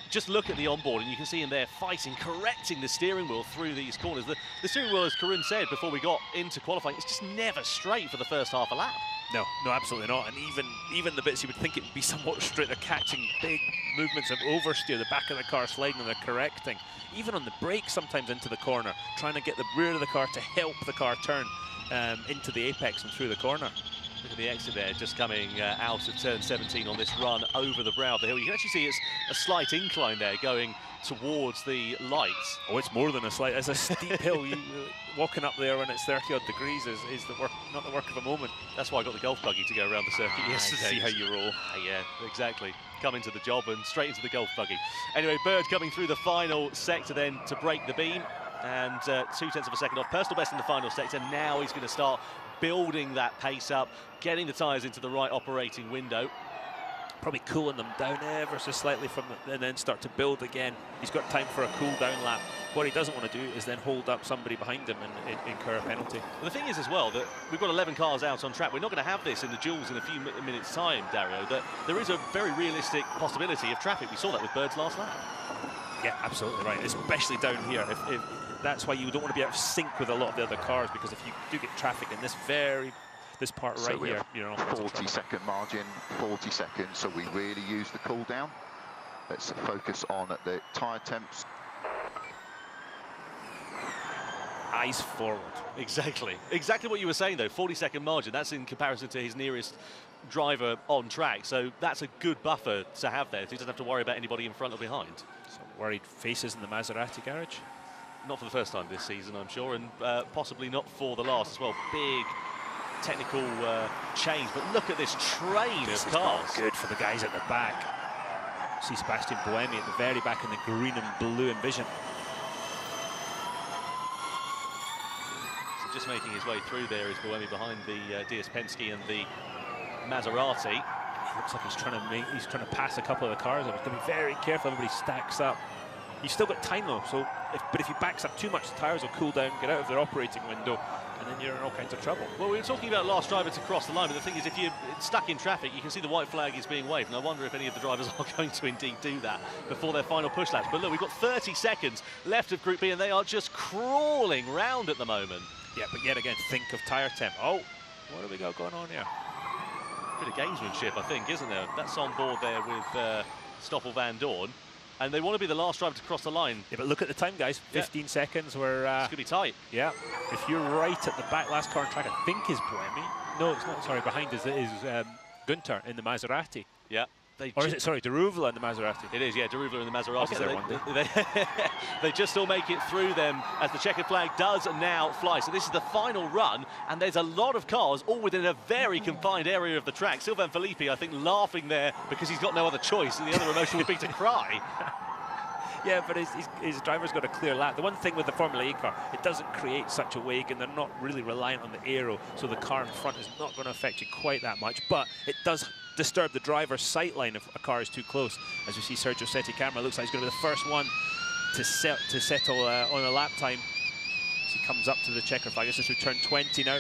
just look at the onboard and you can see him there fighting, correcting the steering wheel through these corners. The steering wheel, as Karun said before we got into qualifying, it's just never straight for the first half a lap. No, absolutely not. And even the bits you would think it would be somewhat straight, they're catching big movements of oversteer, the back of the car sliding and they're correcting. Even on the brake sometimes into the corner, trying to get the rear of the car to help the car turn into the apex and through the corner. Look at the exit there, just coming out of turn 17 on this run over the brow of the hill. You can actually see it's a slight incline there going towards the lights. Oh, it's more than a slight, it's a steep hill. Walking up there when it's 30 odd degrees is not the work of a moment. That's why I got the golf buggy to go around the circuit yesterday. See how you roll. Yeah, exactly. Come into the job and straight into the golf buggy. Anyway, Bird coming through the final sector then to break the beam, and 0.2 of a second off. Personal best in the final sector. Now he's going to start building that pace up, getting the tyres into the right operating window. Probably cooling them down ever so slightly and then start to build again. He's got time for a cool down lap. What he doesn't want to do is then hold up somebody behind him and incur a penalty. Well, the thing is as well that we've got 11 cars out on track. We're not going to have this in the duels in a few minutes' time, Dario. That there is a very realistic possibility of traffic. We saw that with Bird's last lap. Yeah, absolutely right, especially down here. If that's why you don't want to be out of sync with a lot of the other cars, because if you do get traffic in this part right here, you know, 40-second margin, 40 seconds, so we really use the cool down. Let's focus on the tyre temps. Eyes forward. Exactly what you were saying though. 40-second margin, that's in comparison to his nearest driver on track, so that's a good buffer to have there, so he doesn't have to worry about anybody in front or behind. Some worried faces in the Maserati garage. Not for the first time this season, I'm sure, and possibly not for the last as well. Big technical change, but look at this train of cars. Good for the guys at the back. See Sebastian Buemi at the very back in the green and blue Envision. just making his way through there is Buemi behind the DS Penske and the Maserati. It looks like he's trying to pass a couple of the cars. He's going to be very careful. Everybody stacks up. He's still got time though. So, but if he backs up too much, the tyres will cool down, get out of their operating window, and then you're in all kinds of trouble. Well, we were talking about last driver to cross the line, but the thing is, if you're stuck in traffic, you can see the white flag is being waved, and I wonder if any of the drivers are going to indeed do that before their final push laps. But look, we've got 30 seconds left of Group B, and they are just crawling round at the moment. Yeah, but yet again, think of tyre temp. Oh, what have we got going on here? Bit of gamesmanship, I think, isn't there? That's on board there with Stoffel Van Dorn. And they want to be the last driver to cross the line. Yeah, but look at the time, guys. 15 seconds. We're it's going to be tight. Yeah. If you're right at the back, last car on track, I think is Buemi. No, it's not. Sorry, behind is Gunter in the Maserati. Yeah. Or is it, sorry, Diriyah in the Maserati? It is, yeah, Diriyah in the Maserati. So they just all make it through them as the checkered flag does now fly. So this is the final run, and there's a lot of cars all within a very confined area of the track. Sylvain Philippe, I think, laughing there because he's got no other choice, and the other emotion would be to cry. Yeah, but his driver's got a clear lap. The one thing with the Formula E car, it doesn't create such a wake, and they're not really reliant on the aero, so the car in front is not going to affect you quite that much, but it does disturb the driver's sight line if a car is too close. As you see, Sergio Sette Camara looks like he's going to be the first one to settle on a lap time as he comes up to the checker flag. This is through turn 20 now.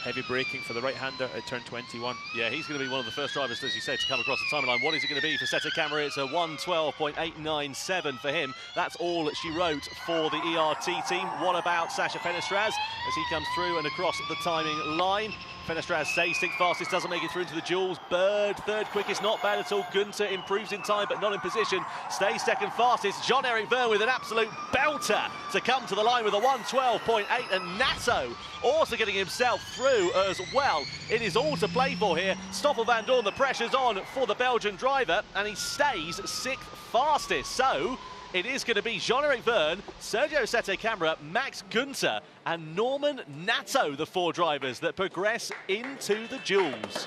Heavy braking for the right-hander at turn 21. Yeah, he's going to be one of the first drivers, as you said, to come across the timeline. What is it going to be for Sette Camara? It's a 1:12.897 for him. That's all that she wrote for the ERT team. What about Sacha Fenestraz as he comes through and across the timing line? Fenestraz stays sixth fastest, doesn't make it through into the duels. Bird, third quickest, not bad at all. Gunter improves in time, but not in position. Stays second fastest. Jean-Eric Vergne with an absolute belter to come to the line with a 1:12.8. And Nato also getting himself through as well. It is all to play for here. Stoffel Van Dorn, the pressure's on for the Belgian driver, and he stays sixth fastest. So it is going to be Jean-Eric Vergne, Sergio Sette Camara, Max Gunter, and Norman Nato, the four drivers that progress into the duels.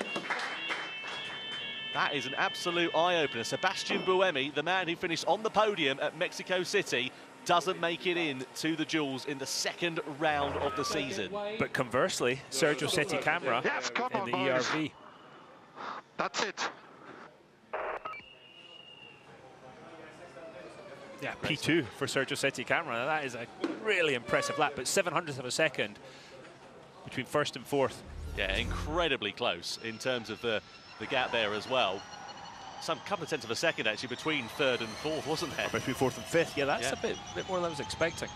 That is an absolute eye-opener. Sebastian Buemi, the man who finished on the podium at Mexico City, doesn't make it in to the duels in the second round of the season. But conversely, Sergio Sette Camara in the ERV. That's it. Yeah, P2 for Sergio Sette Camara. That is a really impressive lap, but 700th of a second between first and fourth. Yeah, incredibly close in terms of the gap there as well. Some couple of tenths of a second actually between third and fourth, wasn't there? Between fourth and fifth, yeah, that's a bit more than I was expecting.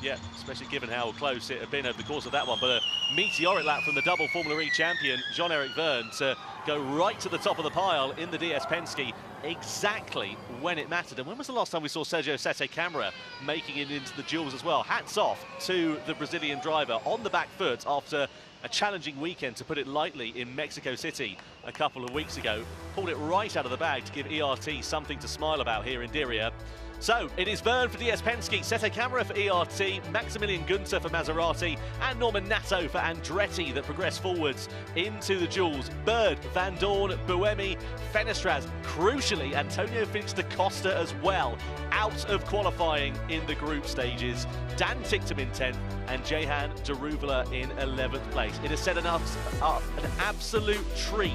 Yeah, especially given how close it had been over the course of that one. But a meteoric lap from the double Formula E champion, Jean-Eric Vergne, to go right to the top of the pile in the DS Penske exactly when it mattered. And when was the last time we saw Sergio Sette Camara making it into the duels as well? Hats off to the Brazilian driver on the back foot after a challenging weekend, to put it lightly, in Mexico City a couple of weeks ago. Pulled it right out of the bag to give ERT something to smile about here in Diriyah. So it is Vergne for DS Penske, Sette Camara for ERT, Maximilian Gunter for Maserati, and Norman Nato for Andretti that progress forwards into the duels. Bird, Van Dorn, Buemi, Fenestraz, crucially Antonio Felix da Costa as well, out of qualifying in the group stages. Dan Ticktum in 10th and Jehan Diriyah in 11th place. It has set up an absolute treat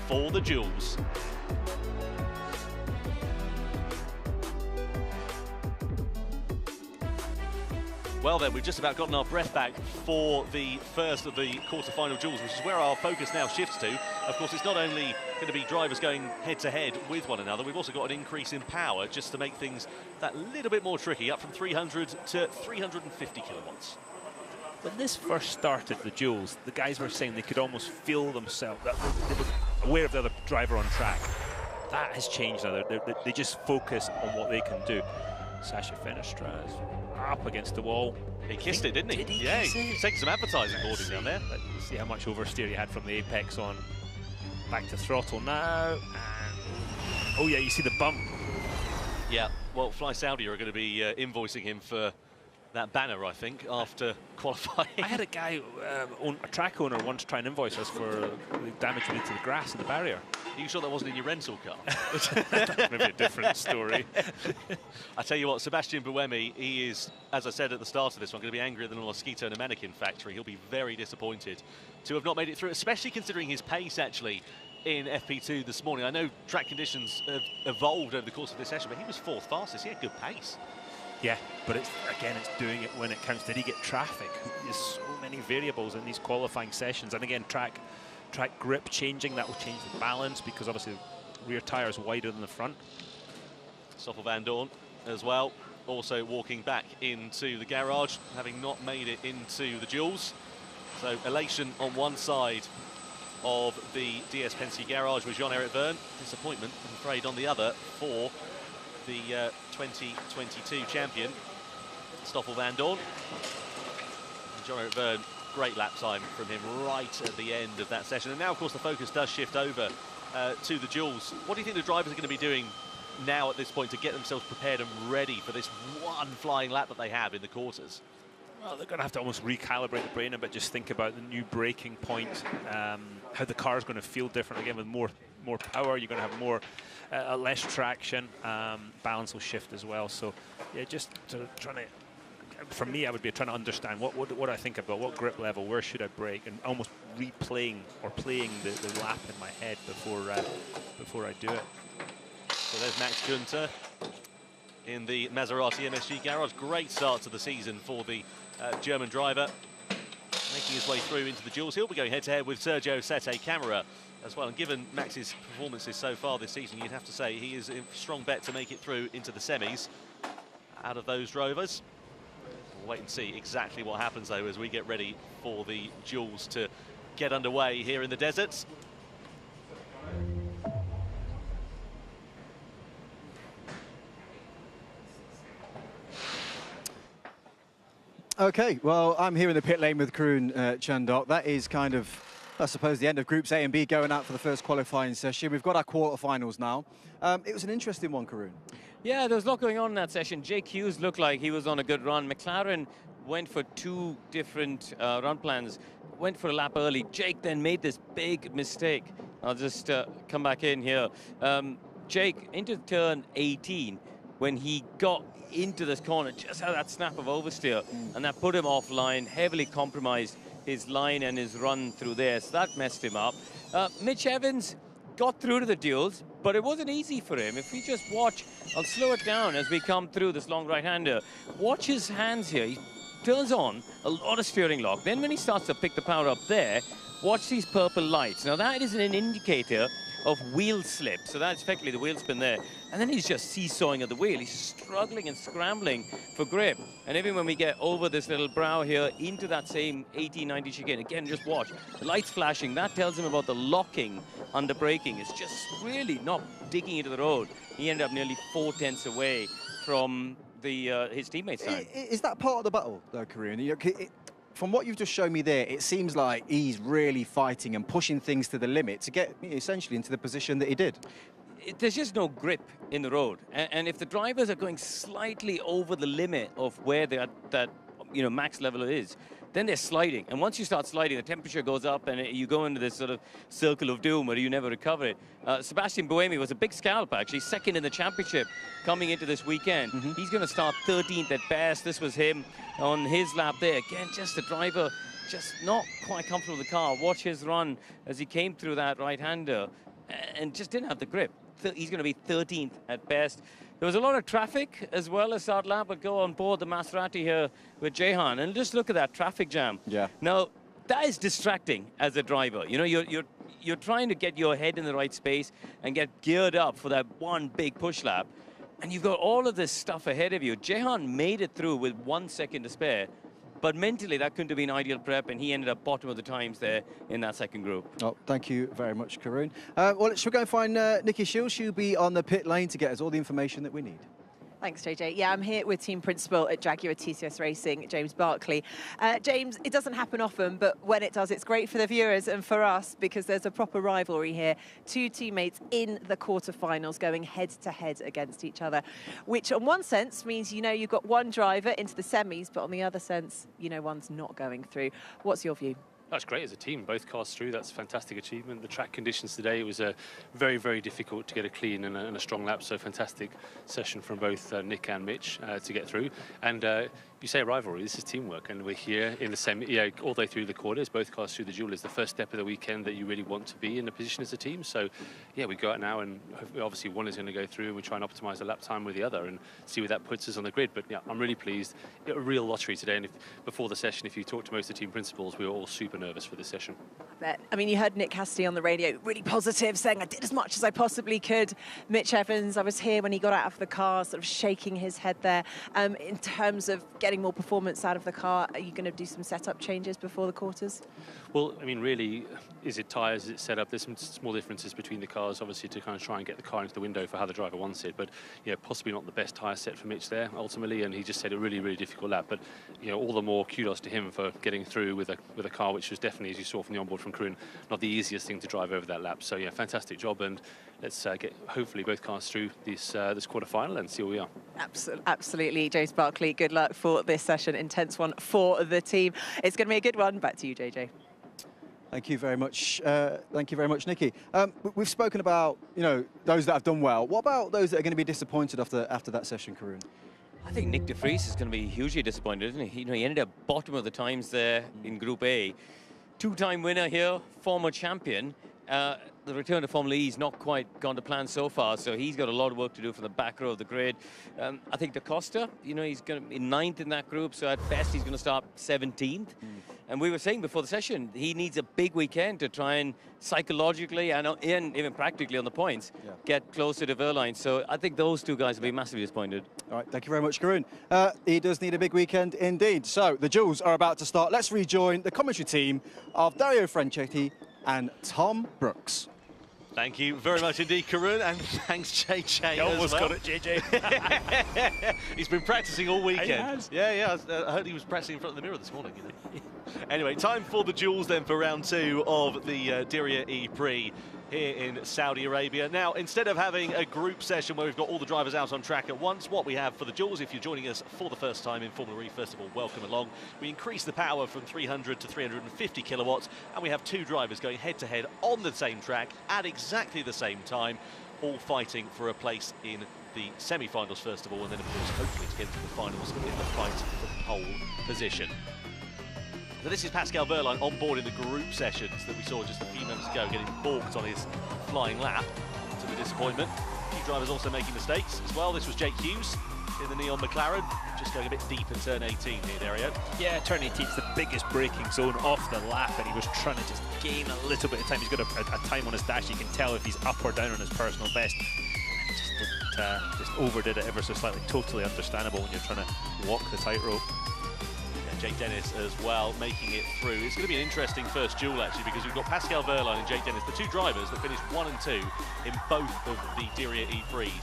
for the duels. Well then, we've just about gotten our breath back for the first of the quarter-final duels, which is where our focus now shifts to. Of course, it's not only going to be drivers going head-to-head with one another, we've also got an increase in power just to make things that little bit more tricky, up from 300 to 350 kilowatts. When this first started, the duels, the guys were saying they could almost feel themselves, that they were aware of the other driver on track. That has changed now. They just focus on what they can do. Sacha Fenestraz up against the wall. He kissed it, didn't he? Yeah, he's taking some advertising boarding down there. Let's see how much oversteer he had from the apex on. Back to throttle now. And oh yeah, you see the bump. Yeah, well, Fly Saudi are going to be invoicing him for that banner, I think, after qualifying. I had a guy, a track owner, once try and invoice us for the damage we did to the grass in the barrier. Are you sure that wasn't in your rental car? Maybe a different story. I tell you what, Sebastian Buemi, he is, as I said at the start of this one, going to be angrier than a mosquito in a mannequin factory. He'll be very disappointed to have not made it through, especially considering his pace, actually, in FP2 this morning. I know track conditions have evolved over the course of this session, but he was 4th fastest. He had good pace. Yeah, but it's doing it when it counts. Did he get traffic? There's so many variables in these qualifying sessions, and again, track grip changing, that will change the balance because obviously the rear tyre is wider than the front. Stoffel van Dorn as well, also walking back into the garage, having not made it into the duels. So elation on one side of the DS Penske garage with Jean-Eric Verne. Disappointment, I'm afraid, on the other for the 2022 champion, Stoffel van Dorn. And Jean-Eric Verne, great lap time from him right at the end of that session. And now, of course, the focus does shift over to the duels. What do you think the drivers are going to be doing now at this point to get themselves prepared and ready for this one flying lap that they have in the quarters? Well, they're going to have to almost recalibrate the brain a bit, just think about the new braking point, how the car is going to feel different. Again, with more power, you're going to have more less traction, balance will shift as well. So, yeah, just trying to, for me, I would be trying to understand what I think about, what grip level, where should I brake, and almost replaying or playing the lap in my head before I do it. So there's Max Günther in the Maserati MSG garage. Great start to the season for the German driver, making his way through into the duels. He'll be going head-to-head with Sergio Sette Camara as well. And given Max's performances so far this season, you'd have to say he is a strong bet to make it through into the semis out of those drivers. We'll wait and see exactly what happens, though, as we get ready for the duels to get underway here in the deserts. Okay, well, I'm here in the pit lane with Karun Chandok. That is kind of, I suppose, the end of Groups A and B going out for the first qualifying session. We've got our quarterfinals now. It was an interesting one, Karun. Yeah, there was a lot going on in that session. Jake Hughes looked like he was on a good run. McLaren went for 2 different run plans, went for a lap early. Jake then made this big mistake. I'll just come back in here. Jake, into turn 18, when he got into this corner, just had that snap of oversteer, and that put him offline, heavily compromised his line and his run through there, so that messed him up. Mitch Evans got through to the duels, but it wasn't easy for him. If we just watch, I'll slow it down as we come through this long right-hander. Watch his hands here. He turns on a lot of steering lock. Then when he starts to pick the power up there, watch these purple lights. Now that is an indicator of wheel slip, so that's effectively the wheel spin there. And then he's just seesawing at the wheel. He's struggling and scrambling for grip. And even when we get over this little brow here into that same 18-90 chicane, again, just watch. The lights flashing, that tells him about the locking under braking. It's just really not digging into the road. He ended up nearly 4 tenths away from his teammates' time. Is that part of the battle, though, Karun? You know, from what you've just shown me there, it seems like he's really fighting and pushing things to the limit to get essentially into the position that he did. There's just no grip in the road, and if the drivers are going slightly over the limit of where that max level is, then they're sliding. And once you start sliding, the temperature goes up and you go into this sort of circle of doom where you never recover it. Sebastian Buemi was a big scalp, actually, second in the championship coming into this weekend. He's going to start 13th at best. This was him on his lap there. Again, just the driver just not quite comfortable with the car. Watch his run as he came through that right-hander and just didn't have the grip. He's going to be 13th at best. There was a lot of traffic as well as start lap, but go on board the Maserati here with Jehan. And just look at that traffic jam. Yeah. Now, that is distracting as a driver. You know, you're trying to get your head in the right space and get geared up for that one big push lap. And you've got all of this stuff ahead of you. Jehan made it through with 1 second to spare. But mentally, that couldn't have been ideal prep, and he ended up bottom of the times there in that second group. Oh, thank you very much, Karun. Well, should we go and find Nikki Shields? She'll be on the pit lane to get us all the information that we need. Thanks, JJ. Yeah, I'm here with team principal at Jaguar TCS Racing, James Barkley. James, it doesn't happen often, but when it does, it's great for the viewers and for us because there's a proper rivalry here. Two teammates in the quarterfinals going head-to-head against each other, which on one sense means you know you've got one driver into the semis, but on the other sense, you know one's not going through. What's your view? That's great as a team, both cars through. That's a fantastic achievement. The track conditions today, it was very, very difficult to get a clean and a strong lap. So fantastic session from both Nick and Mitch to get through. And you say rivalry, this is teamwork, and we're here in the semi, all the way through the quarters, both cars through the duel is the first step of the weekend that you really want to be in a position as a team. So yeah, we go out now and obviously one is going to go through and we try and optimize the lap time with the other and see where that puts us on the grid. But yeah, I'm really pleased. A real lottery today, and before the session, if you talk to most of the team principals, we were all super nervous for this session. I mean, you heard Nick Cassidy on the radio, really positive, saying I did as much as I possibly could. Mitch Evans, I was here when he got out of the car, sort of shaking his head there. In terms of getting more performance out of the car, are you going to do some setup changes before the quarters? Well, I mean, really, is it tyres, is it set up? There's some small differences between the cars, obviously, to kind of try and get the car into the window for how the driver wants it. But, you know, possibly not the best tyre set for Mitch there, ultimately, and he just said a really, really difficult lap. But, you know, all the more kudos to him for getting through with a car which was definitely, as you saw from the onboard from Karun, not the easiest thing to drive over that lap. So, yeah, fantastic job, and let's get, hopefully, both cars through this quarter-final and see where we are. Absolutely, James Barkley, good luck for this session, intense one for the team. It's going to be a good one. Back to you, JJ. Thank you very much. Thank you very much, Nikki. We've spoken about, you know, those that have done well. What about those that are going to be disappointed after that session, Karun? I think Nick de Vries is going to be hugely disappointed, isn't he? You know, he ended up bottom of the times there in Group A. Two-time winner here, former champion. The return to Formula E has not quite gone to plan so far, so he's got a lot of work to do from the back row of the grid. I think Da Costa, you know, he's going to be 9th in that group, so at best he's going to start 17th. And we were saying before the session, he needs a big weekend to try and psychologically and even practically on the points get closer to Verline. So I think those two guys will be massively disappointed. All right, thank you very much, Karun. He does need a big weekend indeed. So the duels are about to start. Let's rejoin the commentary team of Dario Franchetti and Tom Brooks. Thank you very much indeed, Karun, and thanks, JJ. You almost well. got it, JJ. He's been practicing all weekend. He has. Yeah. I heard he was practicing in front of the mirror this morning. You know? Anyway, time for the duels then for round 2 of the Diriyah E-Prix here in Saudi Arabia. Now, instead of having a group session where we've got all the drivers out on track at once, what we have for the duels, if you're joining us for the first time in Formula E, first of all, welcome along. We increase the power from 300 to 350 kilowatts, and we have 2 drivers going head-to-head on the same track at exactly the same time, all fighting for a place in the semi-finals first of all, and then, of course, hopefully to get into the finals in the fight for pole position. So this is Pascal Wehrlein on board in the group sessions that we saw just a few moments ago, getting balked on his flying lap, to the disappointment. A few drivers also making mistakes as well. This was Jake Hughes in the Neon McLaren, just going a bit deep in turn 18 here, Dario. Yeah, turn 18's the biggest braking zone off the lap, and he was trying to just gain a little bit of time. He's got a time on his dash. You can tell if he's up or down on his personal best. And just overdid it ever so slightly. Totally understandable when you're trying to walk the tightrope. Jake Dennis as well, making it through. It's going to be an interesting first duel, actually, because we've got Pascal Wehrlein and Jake Dennis, the 2 drivers that finished 1 and 2 in both of the Diriyah E-Prix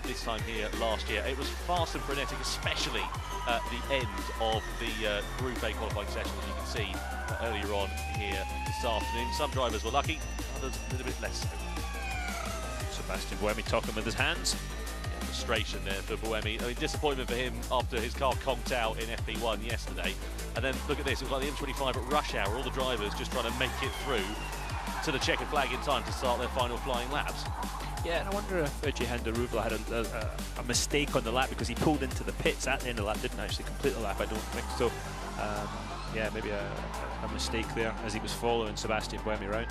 this time here last year. It was fast and frenetic, especially at the end of the Group A qualifying session, as you can see earlier on here this afternoon. Some drivers were lucky, others a little bit less so. Sebastian Buemi talking with his hands. Frustration there for Buemi. I mean, disappointment for him after his car conked out in FP1 yesterday. And then look at this, it was like the M25 at rush hour, all the drivers just trying to make it through to the checkered flag in time to start their final flying laps. Yeah, and I wonder if Jihan Daruvla had a mistake on the lap because he pulled into the pits at the end of the lap, didn't actually complete the lap, I don't think so. Yeah, maybe a mistake there as he was following Sebastian Buemi around.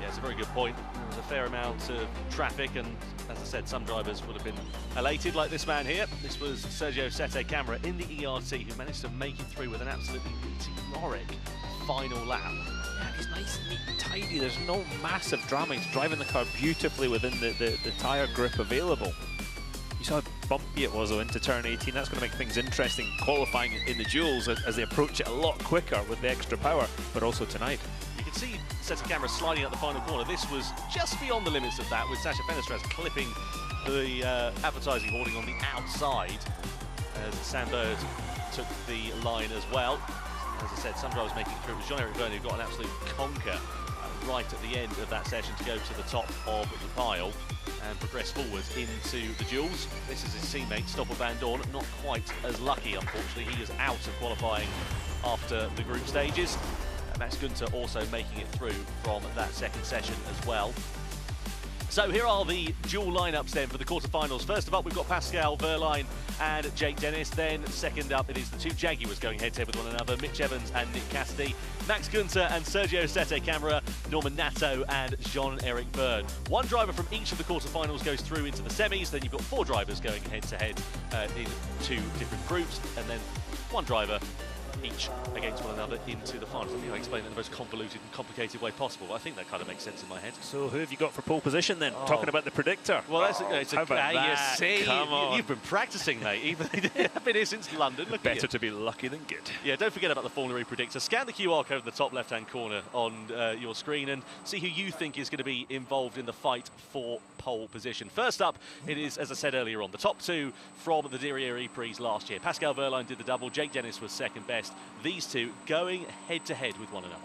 Yeah, it's a very good point. There was a fair amount of traffic, and as I said, some drivers would have been elated, like this man here. This was Sergio Sette Camara in the ERT, who managed to make it through with an absolutely meteoric final lap. Yeah, he's nice, neat and tidy. There's no massive drama. He's driving the car beautifully within the tyre grip available. You saw bumpy it was though into turn 18. That's going to make things interesting qualifying in the duels as they approach it a lot quicker with the extra power, but also tonight. You can see set of cameras sliding out the final corner. This was just beyond the limits of that, with Sasha Fenestras clipping the advertising hoarding on the outside as Sam Bird took the line as well. As I said, some drivers making it through. It was Jean-Eric Vergne who got an absolute conker right at the end of that session to go to the top of the pile and progress forwards into the duels. This is his teammate, Stoffel Van Dorn, not quite as lucky, unfortunately. He is out of qualifying after the group stages. Max Günther also making it through from that second session as well. So here are the dual lineups then for the quarterfinals. First of all, we've got Pascal Wehrlein and Jake Dennis. Then second up, it is the two Jaguars going head-to-head with one another, Mitch Evans and Nick Cassidy, Max Günther and Sergio Sette Camara, Norman Nato and Jean-Eric Vergne. One driver from each of the quarterfinals goes through into the semis. Then you've got four drivers going head-to-head in two different groups, and then one driver each against one another into the finals. I think I explained it in the most convoluted and complicated way possible. I think that kind of makes sense in my head. So who have you got for pole position then? Talking about the predictor. Well, that's how about that? You see, Come on. You've been practicing, mate. Even I've been here since London. Look Better to be lucky than good. Yeah, don't forget about the Formula E predictor. Scan the QR code in the top left-hand corner on your screen and see who you think is going to be involved in the fight for pole position. First up, it is, as I said earlier on, the top two from the Diriyah E-Prix last year. Pascal Wehrlein did the double. Jake Dennis was second best. These two going head-to-head with one another.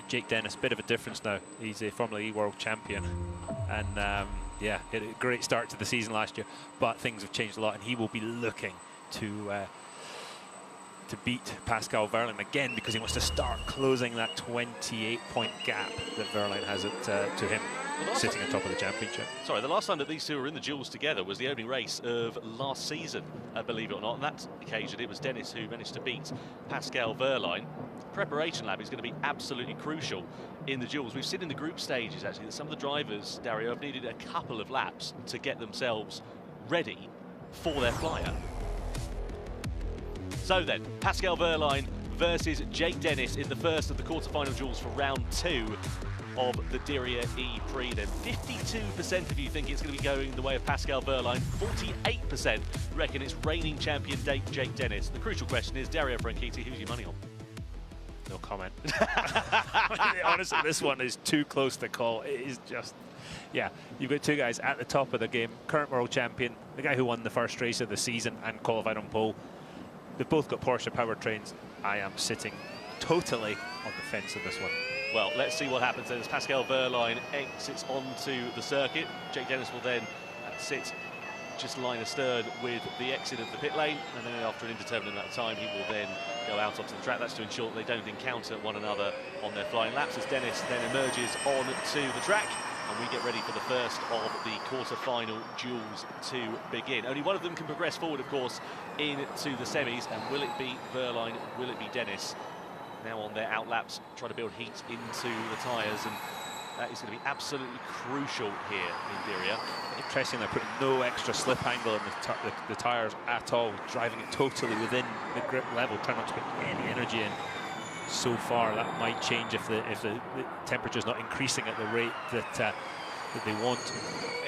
Jake Dennis, bit of a difference now. He's a Formula E World Champion. And yeah, he had a great start to the season last year, but things have changed a lot, and he will be looking to beat Pascal Wehrlein again because he wants to start closing that 28-point gap that Wehrlein has to him, sitting on top of the championship. Sorry, the last time that these two were in the duels together was the opening race of last season, believe it or not. On that occasion, it was Dennis who managed to beat Pascal Wehrlein. Preparation lap is going to be absolutely crucial in the duels. We've seen in the group stages, actually, that some of the drivers, Dario, have needed a couple of laps to get themselves ready for their flyer. So then, Pascal Wehrlein versus Jake Dennis in the first of the quarterfinal duels for round two of the Diriyah E-Prix. Then 52% of you think it's going to be going the way of Pascal Wehrlein. 48% reckon it's reigning champion Jake Dennis. The crucial question is, Dario Franchitti, who's your money on? No comment. Honestly, this one is too close to call. It is just, yeah, you've got two guys at the top of the game. Current world champion, the guy who won the first race of the season and qualified on pole. They've both got Porsche powertrains. I am sitting totally on the fence of this one. Well, let's see what happens then as Pascal Wehrlein exits onto the circuit. Jake Dennis will then sit just line astern with the exit of the pit lane, and then after an indeterminate amount of time he will then go out onto the track. That's to ensure that they don't encounter one another on their flying laps as Dennis then emerges onto the track, and we get ready for the first of the quarter-final duels to begin. Only one of them can progress forward, of course, into the semis, and will it be Wehrlein, will it be Dennis? Now on their outlaps, trying to build heat into the tyres, and that is going to be absolutely crucial here in Diriyah. Interesting, they're putting no extra slip angle in the tyres at all, driving it totally within the grip level, trying not to put any energy in. So far, that might change if the temperature's not increasing at the rate that they want.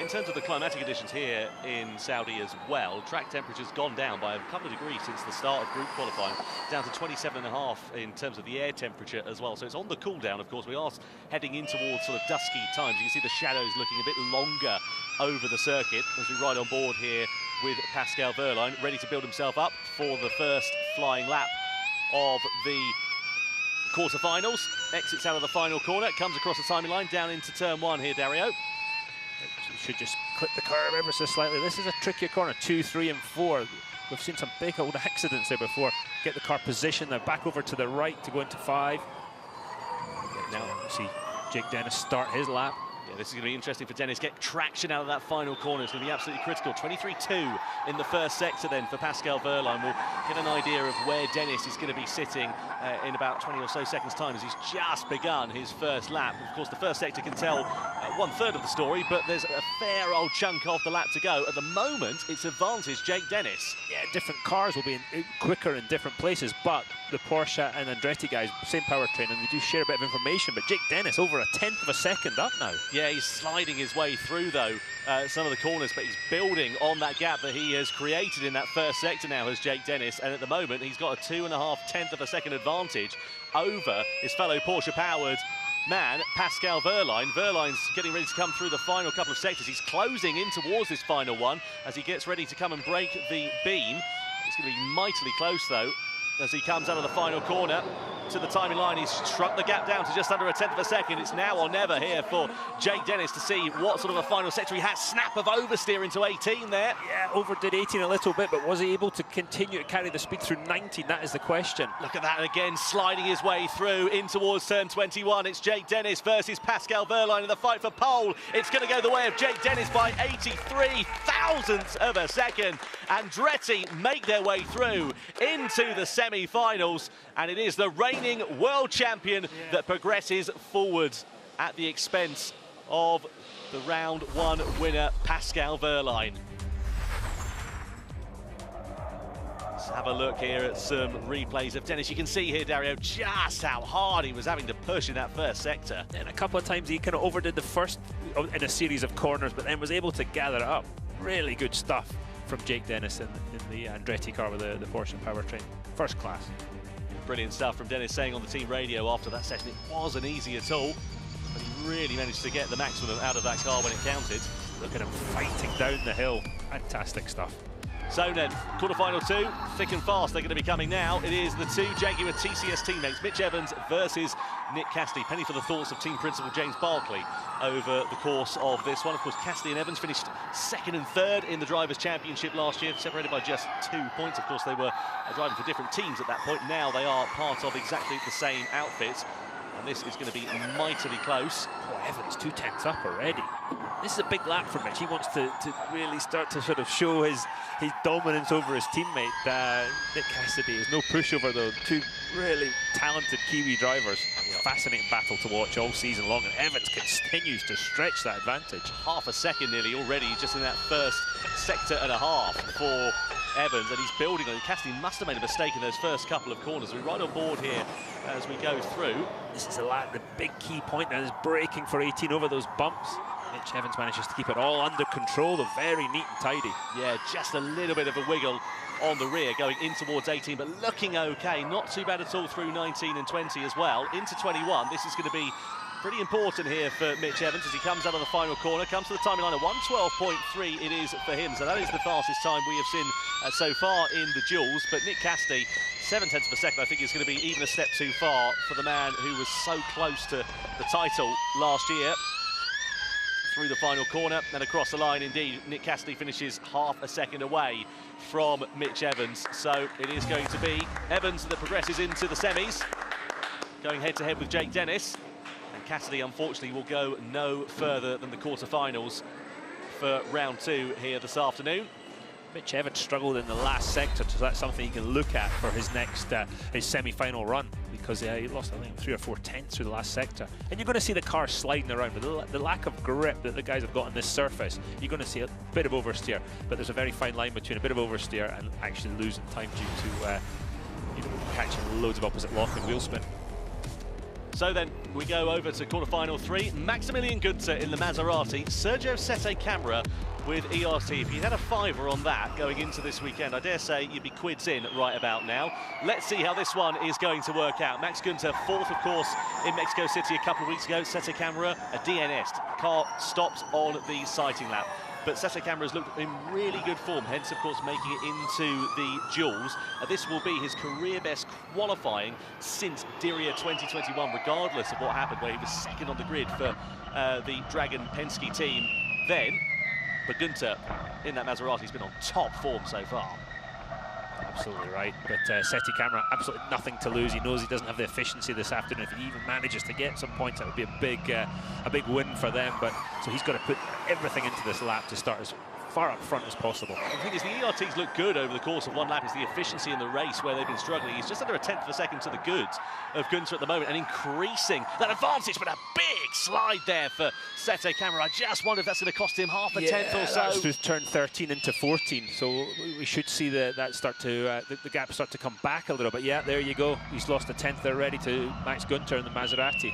In terms of the climatic conditions here in Saudi as well, track temperature's gone down by a couple of degrees since the start of group qualifying, down to 27.5 in terms of the air temperature as well. So it's on the cool down, of course. We are heading in towards sort of dusky times. You can see the shadows looking a bit longer over the circuit as we ride on board here with Pascal Wehrlein, ready to build himself up for the first flying lap of the quarterfinals. Exits out of the final corner, comes across the timing line down into turn one here, Dario. Should just clip the curve ever so slightly. This is a trickier corner, 2, 3 and 4. We've seen some big old accidents there before. Get the car positioned, now back over to the right to go into 5. Now see Jake Dennis start his lap. Yeah, this is going to be interesting for Dennis. Get traction out of that final corner. It's going to be absolutely critical. 23.2 in the first sector then for Pascal Wehrlein. We'll get an idea of where Dennis is going to be sitting in about 20 or so seconds time as he's just begun his first lap. Of course, the first sector can tell 1/3 of the story, but there's a fair old chunk of the lap to go. At the moment, it's advantage Jake Dennis. Yeah, different cars will be quicker in different places, but the Porsche and Andretti guys, same powertrain, and they do share a bit of information, but Jake Dennis over 1/10 of a second up now. Yeah, Yeah, he's sliding his way through, though, some of the corners, but he's building on that gap that he has created in that first sector now, has Jake Dennis, and at the moment he's got a 2.5 of a second advantage over his fellow Porsche-powered man, Pascal Wehrlein. Wehrlein's getting ready to come through the final couple of sectors. He's closing in towards this final one as he gets ready to come and break the beam. It's going to be mightily close, though, as he comes out of the final corner to the timing line. He's shrunk the gap down to just under 1/10 of a second. It's now or never here for Jake Dennis to see what sort of a final sector he has. Snap of oversteer into 18 there. Yeah, overdid 18 a little bit, but was he able to continue to carry the speed through 19? That is the question. Look at that again, sliding his way through in towards turn 21. It's Jake Dennis versus Pascal Wehrlein in the fight for pole. It's going to go the way of Jake Dennis by 83 thousandths of a second. Andretti make their way through into the semi-finals, and it is the reigning world champion that progresses forwards at the expense of the round one winner, Pascal Wehrlein. Let's have a look here at some replays of Dennis. You can see here, Dario, just how hard he was having to push in that first sector. And a couple of times he kind of overdid the first in a series of corners, but then was able to gather it up. Really good stuff from Jake Dennis in the Andretti car with the Porsche powertrain. First class. Brilliant stuff from Dennis, saying on the team radio after that session it wasn't easy at all, but he really managed to get the maximum out of that car when it counted. Look at him fighting down the hill. Fantastic stuff. So then, quarterfinal two, thick and fast, they're going to be coming now. It is the two Jaguar TCS teammates, Mitch Evans versus Nick Cassidy. Penny for the thoughts of team principal James Barkley over the course of this one. Of course, Cassidy and Evans finished second and third in the Drivers' Championship last year, separated by just 2 points. Of course, they were driving for different teams at that point. Now they are part of exactly the same outfit. And this is going to be mightily close. Oh, Evans 2 tenths up already. This is a big lap for Mitch. He wants to really start to sort of show his dominance over his teammate, Nick Cassidy. There's no pushover, though. Two really talented Kiwi drivers. Fascinating battle to watch all season long, and Evans continues to stretch that advantage. Half a second nearly already just in that first sector and a half for Evans, and he's building on it. Cassidy must have made a mistake in those first couple of corners. We're right on board here as we go through. This is the big key point now, is braking for 18 over those bumps. Mitch Evans manages to keep it all under control, though very neat and tidy. Yeah, just a little bit of a wiggle on the rear going in towards 18, but looking okay. Not too bad at all through 19 and 20 as well. Into 21, this is going to be pretty important here for Mitch Evans as he comes out of the final corner, comes to the timing line of 1:12.3 it is for him. So that is the fastest time we have seen so far in the duels. But Nick Cassidy, 0.7 of a second, I think is going to be even a step too far for the man who was so close to the title last year. Through the final corner and across the line, indeed, Nick Cassidy finishes half a second away from Mitch Evans. So it is going to be Evans that progresses into the semis, going head-to-head with Jake Dennis. And Cassidy, unfortunately, will go no further than the quarterfinals for round two here this afternoon. Mitch Evans struggled in the last sector, so that's something he can look at for his next his semi-final run, because he lost, I think, 3 or 4 tenths through the last sector. And you're going to see the car sliding around with the lack of grip that the guys have got on this surface. You're going to see a bit of oversteer, but there's a very fine line between a bit of oversteer and actually losing time due to catching loads of opposite lock and wheel spin. So then we go over to quarterfinal 3. Maximilian Günther in the Maserati, Sergio Sette Camera with ERT. If you had a fiver on that going into this weekend, I dare say you'd be quids in right about now. Let's see how this one is going to work out. Max Günther, fourth, of course, in Mexico City a couple of weeks ago. Sette Camera, a DNS. Car stopped on the sighting lap. But Sette Camera has looked in really good form, hence, of course, making it into the duels. This will be his career best qualifying since Diriyah 2021, regardless of what happened, where he was second on the grid for the Dragon Penske team then. But Günther, in that Maserati, has been on top form so far. Absolutely right, but Sette Camera, absolutely nothing to lose. He knows he doesn't have the efficiency this afternoon. If he even manages to get some points, that would be a big win for them. But so he's got to put everything into this lap to start as far up front as possible. The thing is, the ERTs look good over the course of one lap. It's the efficiency in the race where they've been struggling. He's just under 1/10 of a second to the goods of Günther at the moment, and increasing that advantage, but a big slide there for Sette Camera. I just wonder if that's going to cost him half a tenth or so. That's through turn 13 into 14, so we should see that start to the gap start to come back a little bit. Yeah, there you go. He's lost 1/10 already to Max Günther in the Maserati.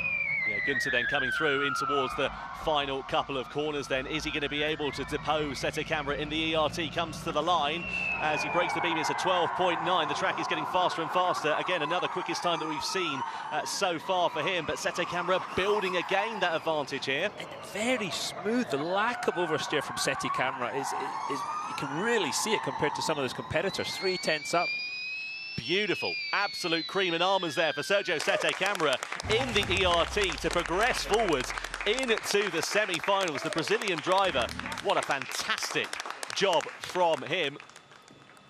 Yeah, Gunter then coming through in towards the final couple of corners then. Is he going to be able to depose Sete Camera in the ERT? Comes to the line as he breaks the beam. It's a 12.9. The track is getting faster and faster. Again, another quickest time that we've seen so far for him. But Sete Camera building again that advantage here. And very smooth. The lack of oversteer from Sete Camera is you can really see it compared to some of those competitors. 3/10 up. Beautiful, absolute cream and almonds there for Sergio Sete Camera in the ERT to progress forwards into the semi-finals. The Brazilian driver, what a fantastic job from him.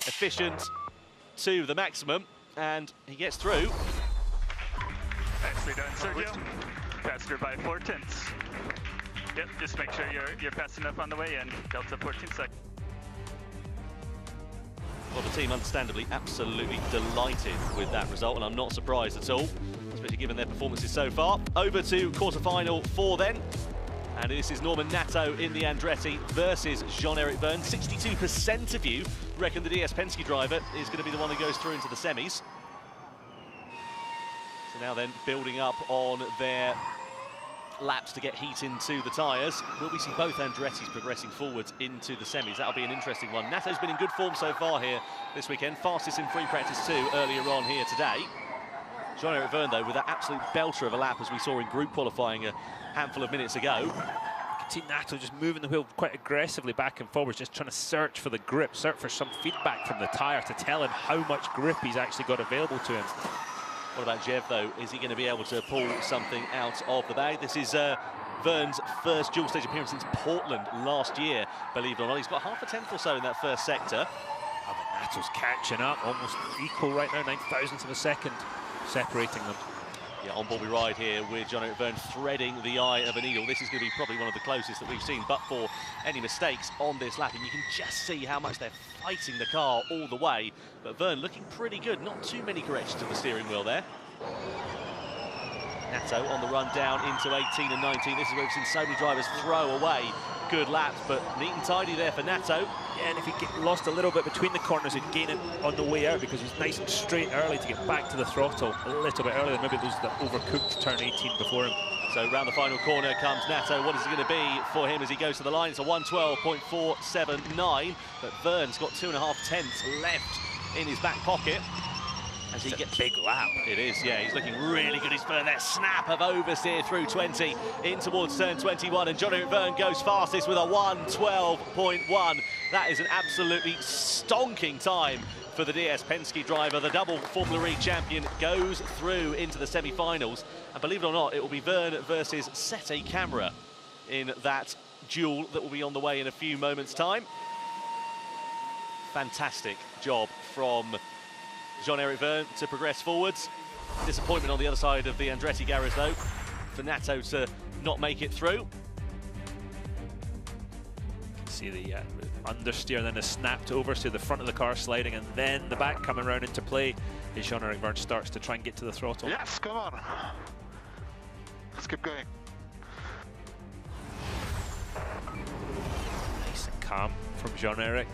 Efficient to the maximum, and he gets through. Nicely done, Sergio. Passed through by 4/10. Yep, just make sure you're fast enough on the way in. Delta 14 seconds. Well, the team understandably absolutely delighted with that result, and I'm not surprised at all, especially given their performances so far. Over to quarter-final 4 then, and this is Norman Nato in the Andretti versus Jean-Eric Vergne. 62% of you reckon the DS Penske driver is going to be the one that goes through into the semis. So now then, building up on their laps to get heat into the tyres. Will we see both Andrettis progressing forwards into the semis? That'll be an interesting one. Nato's been in good form so far here this weekend. Fastest in free practice 2 earlier on here today. Jean-Eric Vergne, though, with that absolute belter of a lap as we saw in group qualifying a handful of minutes ago. You can see Nato just moving the wheel quite aggressively back and forwards, just trying to search for the grip, search for some feedback from the tyre to tell him how much grip he's actually got available to him. What about Jev, though? Is he going to be able to pull something out of the bag? This is Vergne's first dual stage appearance since Portland last year, believe it or not. He's got half a tenth or so in that first sector. Oh, but Nato's catching up, almost equal right now, 9,000ths of a second separating them. Yeah, on board we ride here with Jean-Eric Vergne threading the eye of a needle. This is going to be probably one of the closest that we've seen, but for any mistakes on this lap. And you can just see how much they're fighting the car all the way. But Vergne looking pretty good. Not too many corrections to the steering wheel there. Nato on the run down into 18 and 19. This is where we've seen so many drivers throw away good laps, but neat and tidy there for Nato. Yeah, and if he lost a little bit between the corners, he'd gain it on the way out because he's nice and straight early to get back to the throttle a little bit earlier. Maybe lose the overcooked turn 18 before him. So round the final corner comes Nato. What is it going to be for him as he goes to the line? It's a 1:12.479, but Vergne's got 2.5 tenths left in his back pocket. As he gets a big lap. It is, yeah, he's looking really good. He's putting that snap of oversteer through 20 in towards turn 21, and Jean-Eric Vergne goes fastest with a 1:12.1. That is an absolutely stonking time for the DS Penske driver. The double Formula E champion goes through into the semi-finals, and believe it or not, it will be Vergne versus Sete Camera in that duel that will be on the way in a few moments' time. Fantastic job from Jean-Eric Vergne to progress forwards. Disappointment on the other side of the Andretti garage, though, for Nato to not make it through. See the understeer and then a snap to oversteer, the front of the car sliding, and then the back coming around into play as Jean-Eric Vergne starts to try and get to the throttle. Yes, come on. Let's keep going. Nice and calm from Jean-Eric.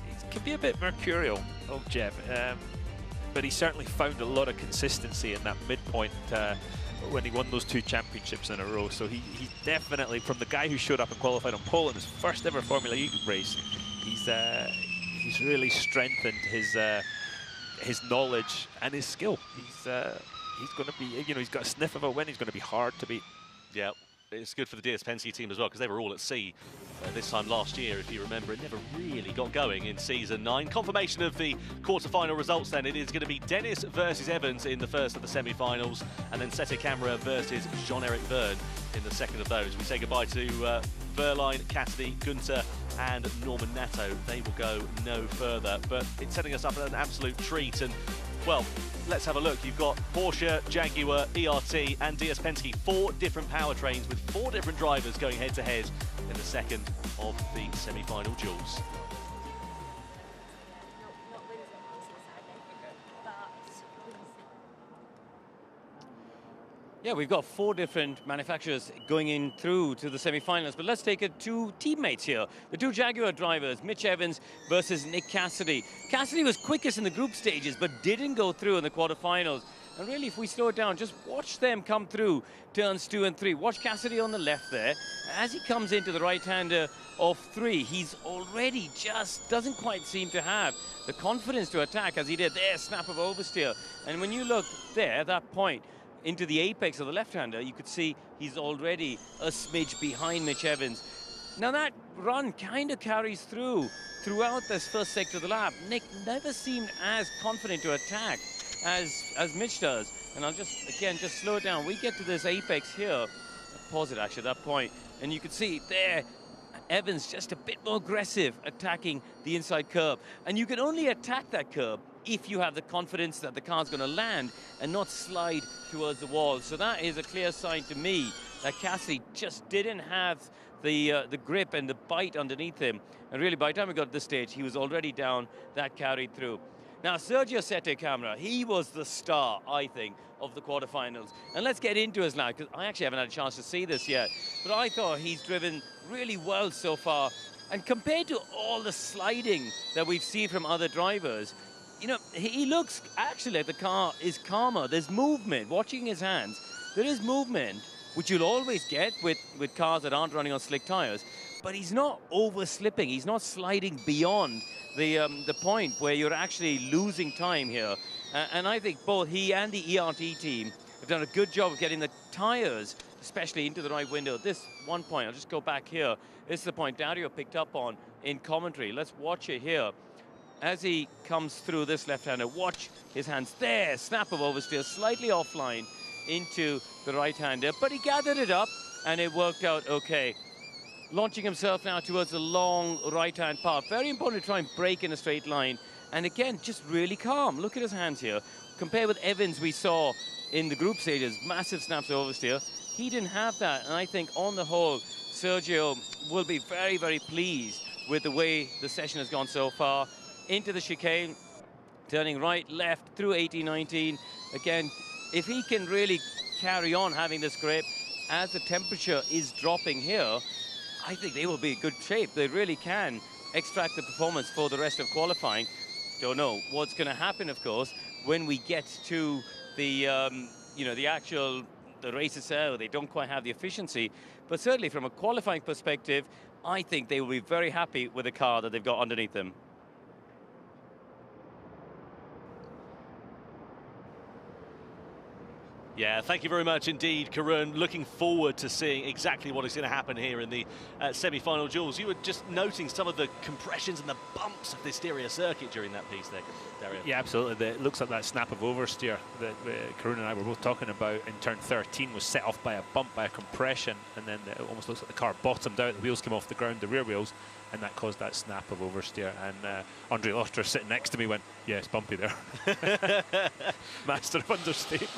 He can be a bit mercurial, Jev, but he certainly found a lot of consistency in that midpoint when he won those 2 championships in a row. So he definitely, from the guy who showed up and qualified on pole in his first ever Formula E race, he's really strengthened his knowledge and his skill. He's going to be, he's got a sniff of a win. He's going to be hard to beat. Yeah. It's good for the DS Penske team as well, because they were all at sea this time last year, if you remember. It never really got going in Season 9. Confirmation of the quarter-final results then. It is going to be Dennis versus Evans in the first of the semi-finals, and then Sete Camera versus Jean-Eric Vergne in the second of those. We say goodbye to Verline, Cassidy, Gunter and Norman Nato. They will go no further, but it's setting us up an absolute treat. And well, let's have a look. You've got Porsche, Jaguar, ERT and DS Penske, 4 different powertrains with 4 different drivers going head-to-head in the second of the semi-final duels. Yeah, we've got 4 different manufacturers going in through to the semi-finals, but let's take it to teammates here. The 2 Jaguar drivers, Mitch Evans versus Nick Cassidy. Cassidy was quickest in the group stages, but didn't go through in the quarterfinals. And really, if we slow it down, just watch them come through turns 2 and 3. Watch Cassidy on the left there. As he comes into the right-hander of 3, he's already just doesn't quite seem to have the confidence to attack as he did there, snap of oversteer. And when you look there, that point, into the apex of the left-hander, you could see he's already a smidge behind Mitch Evans. Now that run kind of carries throughout this first sector of the lap. Nick never seemed as confident to attack as Mitch does. And I'll just slow it down. We get to this apex here, pause it actually at that point, and you can see there, Evans just a bit more aggressive attacking the inside curb. And you can only attack that curb if you have the confidence that the car's going to land and not slide towards the wall. So that is a clear sign to me that Cassidy just didn't have the grip and the bite underneath him. And really, by the time we got to this stage, he was already down. That carried through. Now, Sergio Sette Camara, he was the star, I think, of the quarterfinals. And let's get into his now, because I actually haven't had a chance to see this yet. But I thought he's driven really well so far. And compared to all the sliding that we've seen from other drivers, you know, he looks actually like the car is calmer. There's movement. Watching his hands, there is movement, which you'll always get with cars that aren't running on slick tires. But he's not over-slipping. He's not sliding beyond the point where you're actually losing time here. And I think both he and the ERT team have done a good job of getting the tires, especially into the right window. This one point, I'll just go back here. This is the point Dario picked up on in commentary. Let's watch it here. As he comes through this left-hander, watch his hands there. Snap of oversteer, slightly offline into the right-hander. But he gathered it up, and it worked out okay. Launching himself now towards the long right-hand path. Very important to try and break in a straight line. And again, just really calm. Look at his hands here. Compared with Evans we saw in the group stages, massive snaps of oversteer. He didn't have that. And I think on the whole, Sergio will be very, very pleased with the way the session has gone so far. Into the chicane, turning right, left, through 18-19. Again, if he can really carry on having this grip as the temperature is dropping here, I think they will be in good shape. They really can extract the performance for the rest of qualifying. Don't know what's going to happen, of course, when we get to the, you know, the race itself. They don't quite have the efficiency. But certainly from a qualifying perspective, I think they will be very happy with the car that they've got underneath them. Yeah, thank you very much indeed, Karun. Looking forward to seeing exactly what is going to happen here in the semi-final duels. You were just noting some of the compressions and the bumps of this Diriyah circuit during that piece there, Dario. Yeah, absolutely. It looks like that snap of oversteer that Karun and I were both talking about in turn 13 was set off by a bump, by a compression, and then it almost looks like the car bottomed out. The wheels came off the ground, the rear wheels, and that caused that snap of oversteer. And Andre Loster sitting next to me went, yeah, it's bumpy there. Master of understatement.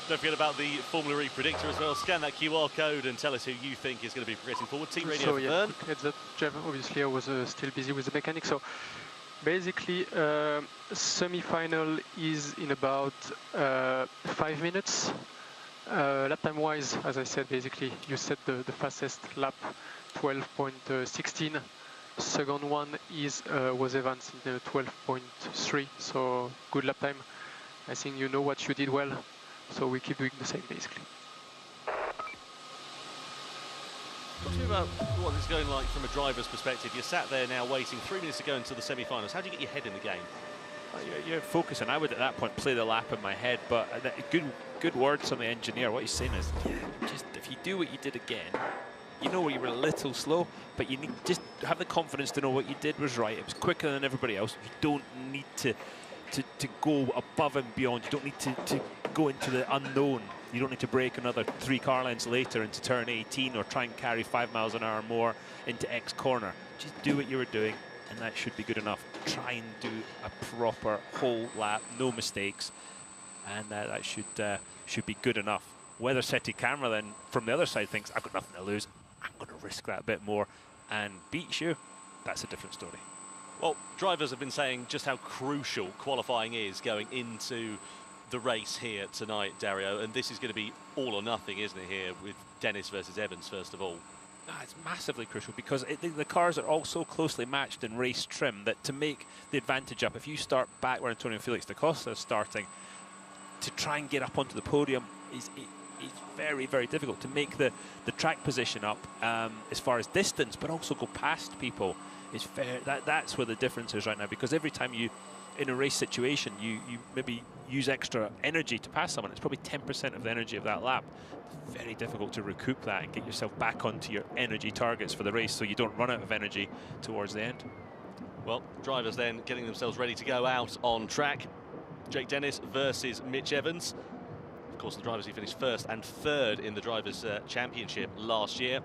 Don't forget about the Formula E predictor as well. Scan that QR code and tell us who you think is going to be progressing forward. Team radio for Bern. Heads up, Jeff. Obviously, I was still busy with the mechanics. So basically, semi-final is in about 5 minutes. Lap time-wise, as I said, basically, you set the fastest lap, 12.16. Second one was Evans in 12.3. So good lap time. I think you know what you did well. So we keep doing the same, basically. Talk to me about what it's going like from a driver's perspective. You're sat there now waiting 3 minutes to go until the semi-finals. How do you get your head in the game? You're focusing. I would at that point play the lap in my head, but good words from the engineer. What he's saying is, just if you do what you did again, you know where you were a little slow, but you need just have the confidence to know what you did was right. It was quicker than everybody else. You don't need to go above and beyond. You don't need to go into the unknown. You don't need to break another 3 car lengths later into turn 18 or try and carry 5 miles an hour more into X corner. Just do what you were doing, and that should be good enough. Try and do a proper whole lap, no mistakes, and that should be good enough. Whether Sette Camara then from the other side thinks I've got nothing to lose, I'm going to risk that a bit more and beats you, that's a different story. Well, drivers have been saying just how crucial qualifying is going into the race here tonight, Dario, and this is going to be all or nothing, isn't it, here with Dennis versus Evans, first of all? It's massively crucial because the cars are all so closely matched in race trim that to make the advantage up, if you start back where Antonio Felix da Costa is starting, to try and get up onto the podium is very, very difficult. To make the track position up as far as distance, but also go past people is fair. That's where the difference is right now, because every time you, in a race situation, you maybe use extra energy to pass someone, it's probably 10% of the energy of that lap. Very difficult to recoup that and get yourself back onto your energy targets for the race, so you don't run out of energy towards the end. Well, drivers then getting themselves ready to go out on track. Jake Dennis versus Mitch Evans. Of course, the drivers who finished first and third in the Drivers' Championship last year.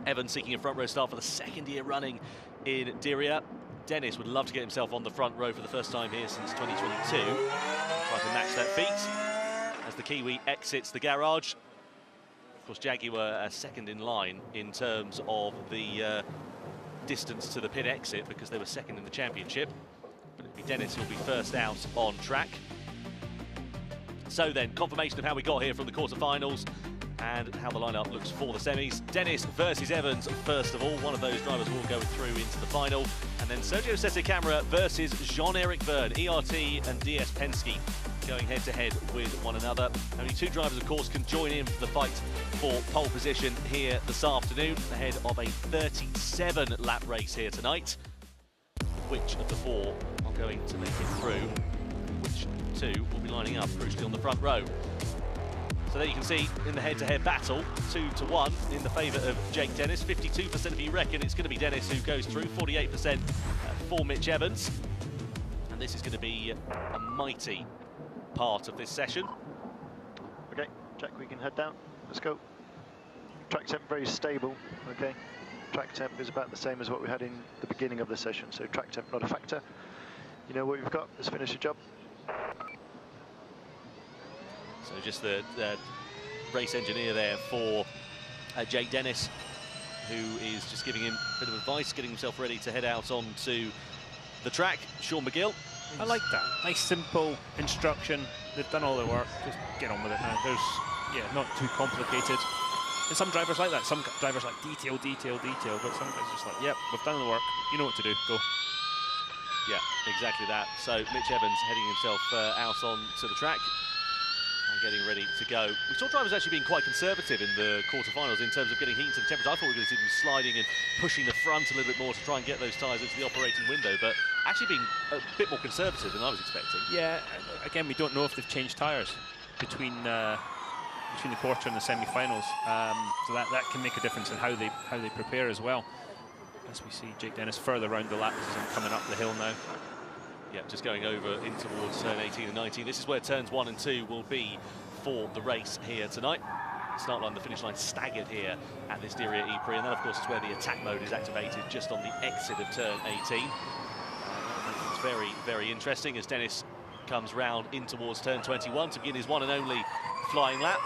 Evans seeking a front row start for the second year running in Diriyah. Dennis would love to get himself on the front row for the first time here since 2022. Try to match that feat as the Kiwi exits the garage. Of course, Jaguar second in line in terms of the distance to the pit exit, because they were second in the championship. But it'll be Dennis who'll be first out on track. So then, confirmation of how we got here from the quarterfinals and how the lineup looks for the semis. Dennis versus Evans, first of all. One of those drivers will go through into the final. And then Sergio Sette-Camera versus Jean-Eric Vergne, ERT and DS Penske, going head-to-head with one another. Only two drivers, of course, can join in for the fight for pole position here this afternoon, ahead of a 37-lap race here tonight. Which of the four are going to make it through? Which two will be lining up crucially on the front row? So there you can see in the head-to-head battle, 2-1 in the favour of Jake Dennis. 52% of you reckon it's going to be Dennis who goes through, 48% for Mitch Evans. And this is going to be a mighty part of this session. Okay, Jack, we can head down. Let's go. Track temp very stable. Okay, track temp is about the same as what we had in the beginning of the session, so track temp not a factor. You know what we've got. Let's finish the job. So just the race engineer there for Jake Dennis, who is just giving him a bit of advice, getting himself ready to head out onto the track. Sean McGill. I like that. Nice, simple instruction. They've done all their work. Just get on with it now. There's, not too complicated. And some drivers like that. Some drivers like detail, detail, detail. But some guys just like, yep, we've done the work. You know what to do. Go. Yeah, exactly that. So Mitch Evans heading himself out onto the track and getting ready to go. We saw drivers actually being quite conservative in the quarterfinals in terms of getting heat into the temperature. I thought we were going to see them sliding and pushing the front a little bit more to try and get those tyres into the operating window, but actually being a bit more conservative than I was expecting. Yeah, again, we don't know if they've changed tyres between the quarter and the semi-finals, so that can make a difference in how they prepare as well. As we see Jake Dennis further round the lap as he's coming up the hill now. Yeah, just going over in towards turn 18 and 19. This is where turns 1 and 2 will be for the race here tonight. Start line, the finish line staggered here at this Diriyah E-Prix, and then of course is where the attack mode is activated just on the exit of turn 18. It's very, very interesting as Dennis comes round in towards turn 21 to begin his one and only flying lap.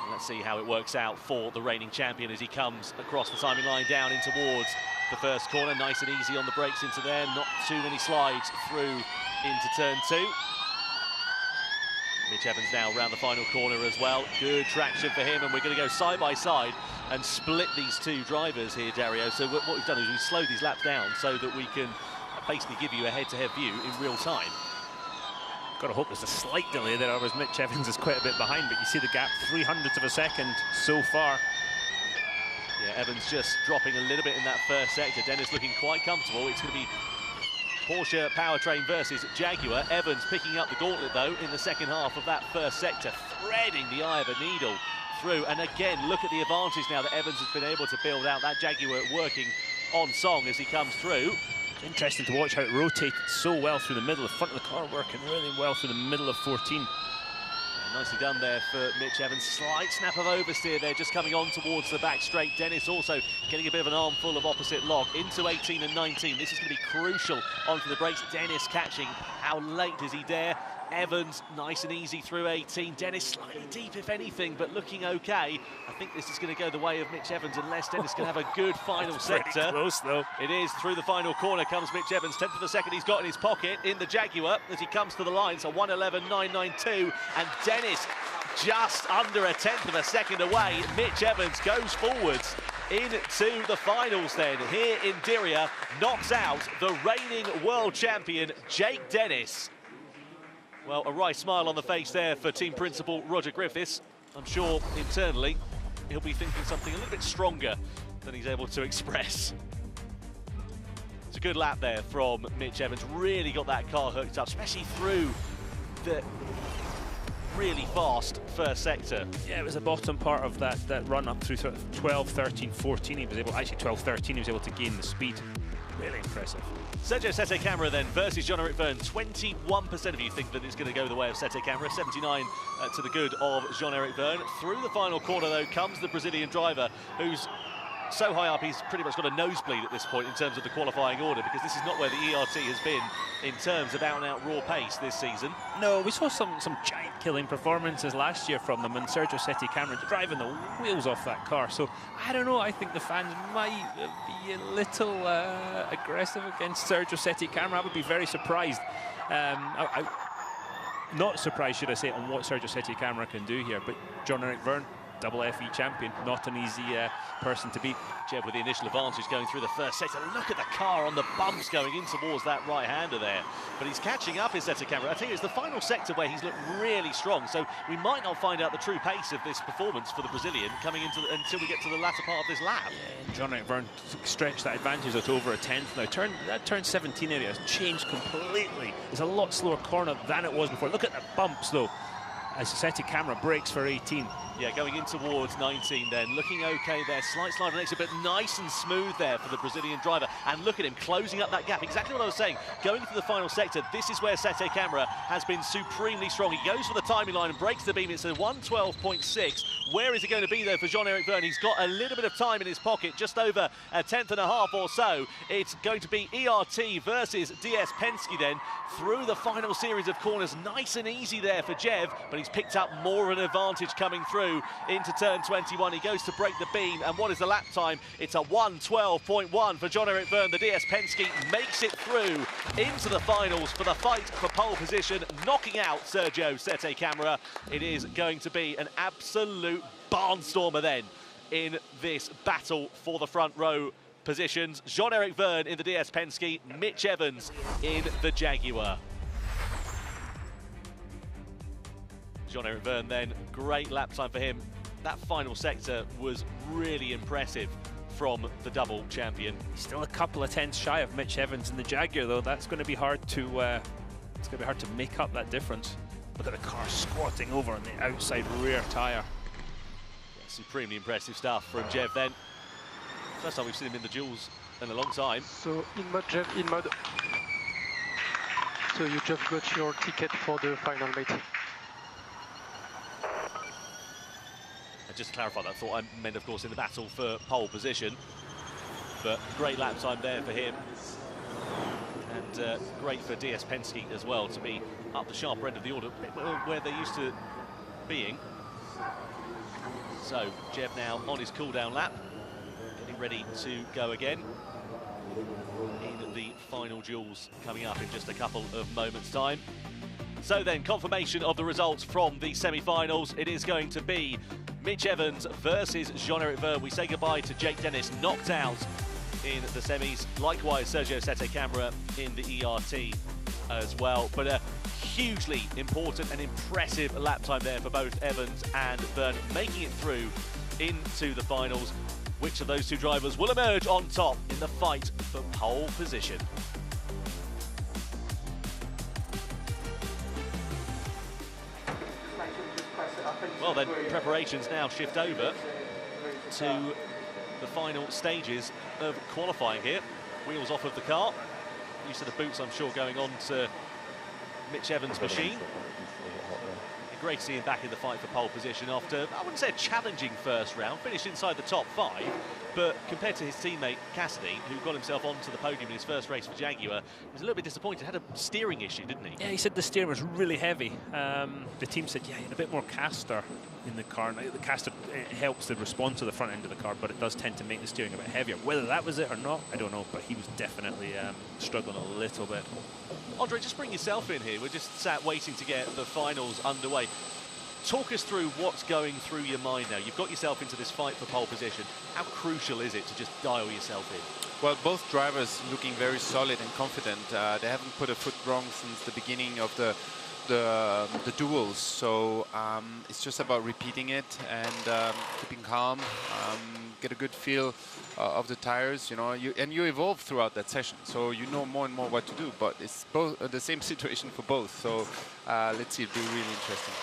And let's see how it works out for the reigning champion as he comes across the timing line down in towards the first corner. Nice and easy on the brakes into there, not too many slides through into turn 2. Mitch Evans now round the final corner as well. Good traction for him, and we're going to go side by side and split these two drivers here, Dario. So what we've done is we've slowed these laps down so that we can basically give you a head-to-head view in real time. Got to hope there's a slight delay there, otherwise Mitch Evans is quite a bit behind, but you see the gap, 0.03 of a second so far. Yeah, Evans just dropping a little bit in that first sector. Dennis looking quite comfortable. It's going to be Porsche powertrain versus Jaguar. Evans picking up the gauntlet, though, in the second half of that first sector, threading the eye of a needle through. And again, look at the advantage now that Evans has been able to build out. That Jaguar working on song as he comes through. It's interesting to watch how it rotated so well through the middle. The front of the car working really well through the middle of 14. Nicely done there for Mitch Evans. Slight snap of oversteer there, just coming on towards the back straight. Dennis also getting a bit of an armful of opposite lock into 18 and 19. This is going to be crucial onto the brakes. Dennis catching. How late does he dare? Evans nice and easy through 18. Dennis slightly deep, if anything, but looking okay. I think this is going to go the way of Mitch Evans unless Dennis can have a good final sector. Close, though. It is. Through the final corner comes Mitch Evans. 10th of a second he's got in his pocket in the Jaguar as he comes to the line. So 1:11.992, and Dennis just under a 10th of a second away. Mitch Evans goes forwards into the finals then here in Diriyah, knocks out the reigning world champion Jake Dennis. Well, a wry smile on the face there for team principal Roger Griffiths. I'm sure internally he'll be thinking something a little bit stronger than he's able to express. It's a good lap there from Mitch Evans. Really got that car hooked up, especially through the really fast first sector. Yeah, it was the bottom part of that run up through 12, 13, 14. He was able, actually 12, 13, he was able to gain the speed. Really impressive. Sergio Sette Camara then versus Jean-Eric Vergne. 21% of you think that it's going to go the way of Sette Camara, 79 to the good of Jean-Eric Vergne. Through the final corner, though, comes the Brazilian driver, who's so high up he's pretty much got a nosebleed at this point in terms of the qualifying order, because this is not where the ERT has been in terms of out-and-out raw pace this season. No, we saw some giant killing performances last year from them, and Sergio Sette Camara driving the wheels off that car. So I don't know, I think the fans might be a little aggressive against Sergio Sette Camara. I would be very surprised. Not surprised, should I say, on what Sergio Sette Camara can do here, but Jean-Eric Vergne, double FE champion, not an easy person to beat. Jeb with the initial advantage going through the first sector. Look at the car on the bumps going in towards that right-hander there. But he's catching up his Sette Camara. I think it's the final sector where he's looked really strong. So we might not find out the true pace of this performance for the Brazilian coming into until we get to the latter part of this lap. Yeah, Jean-Eric Vergne stretched that advantage out over a tenth now. That turn 17 area has changed completely. It's a lot slower corner than it was before. Look at the bumps though, as Sette Camara breaks for 18. Yeah, going in towards 19 then. Looking okay there. Slight slide on exit, but nice and smooth there for the Brazilian driver. And look at him closing up that gap. Exactly what I was saying. Going into the final sector, this is where Sette Camara has been supremely strong. He goes for the timing line and breaks the beam. It's a 1:12.6. Where is it going to be, though, for Jean-Eric Vergne? He's got a little bit of time in his pocket, just over a tenth and a half or so. It's going to be ERT versus DS Penske then through the final series of corners. Nice and easy there for Jev, but he's picked up more of an advantage coming through into turn 21. He goes to break the beam, and what is the lap time? It's a 1:12.1 for Jean-Eric Vergne. The DS Penske makes it through into the finals for the fight for pole position, knocking out Sergio Sette Camara. It is going to be an absolute barnstormer then in this battle for the front row positions. Jean-Eric Vergne in the DS Penske, Mitch Evans in the Jaguar. Jean-Eric Vergne then, great lap time for him. That final sector was really impressive from the double champion. Still a couple of tenths shy of Mitch Evans in the Jaguar though. That's going to be hard to make up that difference. Look at the car squatting over on the outside rear tyre. Yeah, supremely impressive stuff from Jev then. First time we've seen him in the duels in a long time. So in mud, Jev, in mud. So you just got your ticket for the final, mate. And just to clarify that thought, I meant, of course, in the battle for pole position. But great lap time there for him. And great for DS Penske as well to be up the sharper end of the order, where they're used to being. So Jev now on his cool-down lap, getting ready to go again in the final duels coming up in just a couple of moments' time. So then, confirmation of the results from the semi-finals. It is going to be Mitch Evans versus Jean-Eric Vergne. We say goodbye to Jake Dennis, knocked out in the semis. Likewise, Sergio Sette Camara in the ERT as well. But a hugely important and impressive lap time there for both Evans and Vergne, making it through into the finals. Which of those two drivers will emerge on top in the fight for pole position? Well then, preparations now shift over to the final stages of qualifying here. Wheels off of the car. Use of the boots, I'm sure, going on to Mitch Evans' machine. Great to see him back in the fight for pole position after, I wouldn't say a challenging first round, finished inside the top 5, but compared to his teammate Cassidy, who got himself onto the podium in his first race for Jaguar, he was a little bit disappointed. Had a steering issue, didn't he? Yeah, he said the steering was really heavy. The team said, yeah, he had a bit more caster in the car. Now, the caster helps the response to the front end of the car, but it does tend to make the steering a bit heavier. Whether that was it or not, I don't know, but he was definitely struggling a little bit. Andre, just bring yourself in here. We're just sat waiting to get the finals underway. Talk us through what's going through your mind now. You've got yourself into this fight for pole position. How crucial is it to just dial yourself in? Well, both drivers looking very solid and confident. They haven't put a foot wrong since the beginning of the the duels. So it's just about repeating it and keeping calm, get a good feel of the tires, you know, and you evolve throughout that session. So you know more and more what to do, but it's both the same situation for both. So let's see, it'll be really interesting.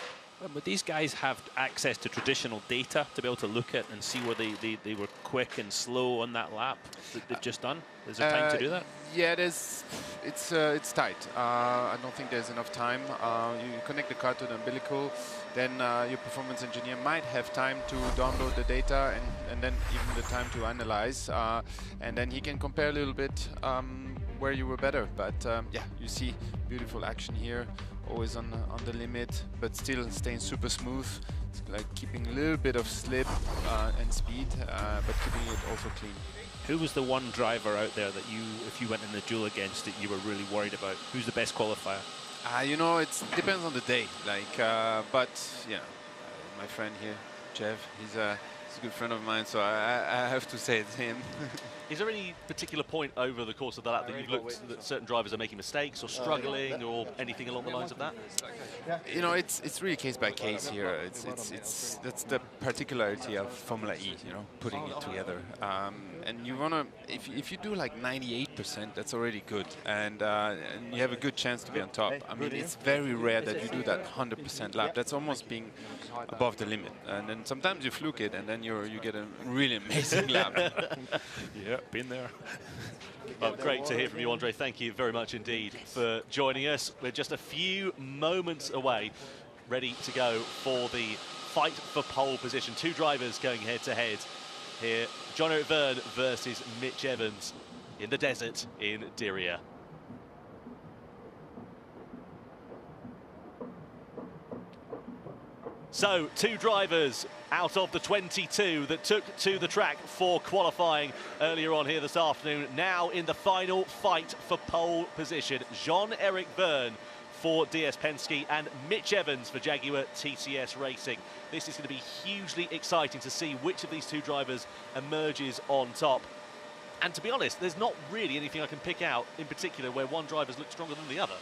But these guys have access to traditional data to be able to look at and see where they were quick and slow on that lap that they've just done. Is there time to do that? Yeah, it's tight. I don't think there's enough time. You connect the car to the umbilical, then your performance engineer might have time to download the data and then even the time to analyze, and then he can compare a little bit where you were better. But yeah, you see beautiful action here, always on the limit, but still staying super smooth. It's like keeping a little bit of slip and speed, but keeping it also clean. Who was the one driver out there that you, if you went in the duel against it, you were really worried about? Who's the best qualifier? You know, it depends on the day. Like, but yeah, my friend here, Jeff, he's a good friend of mine, so I have to say it's him. Is there any particular point over the course of the lap that you've looked that certain drivers are making mistakes or struggling or anything along the lines of that? You know, it's really case by case here. That's the particularity of Formula E. You know, putting it together. And you wanna, if you do like 98%, that's already good, and you have a good chance to be on top. I mean, it's very rare that you do that 100% lap. That's almost being above the limit. And then sometimes you fluke it, and then you get a really amazing lap. Yeah, been there. Well, great to hear from you, Andre. Thank you very much indeed for joining us. We're just a few moments away, ready to go for the fight for pole position. Two drivers going head-to-head here. Jean-Eric Vergne versus Mitch Evans in the desert in Diriyah. So, two drivers out of the 22 that took to the track for qualifying earlier on here this afternoon, now in the final fight for pole position. Jean-Eric Vergne for DS Penske and Mitch Evans for Jaguar TCS Racing. This is going to be hugely exciting to see which of these two drivers emerges on top. And to be honest, there's not really anything I can pick out in particular where one driver's looked stronger than the other.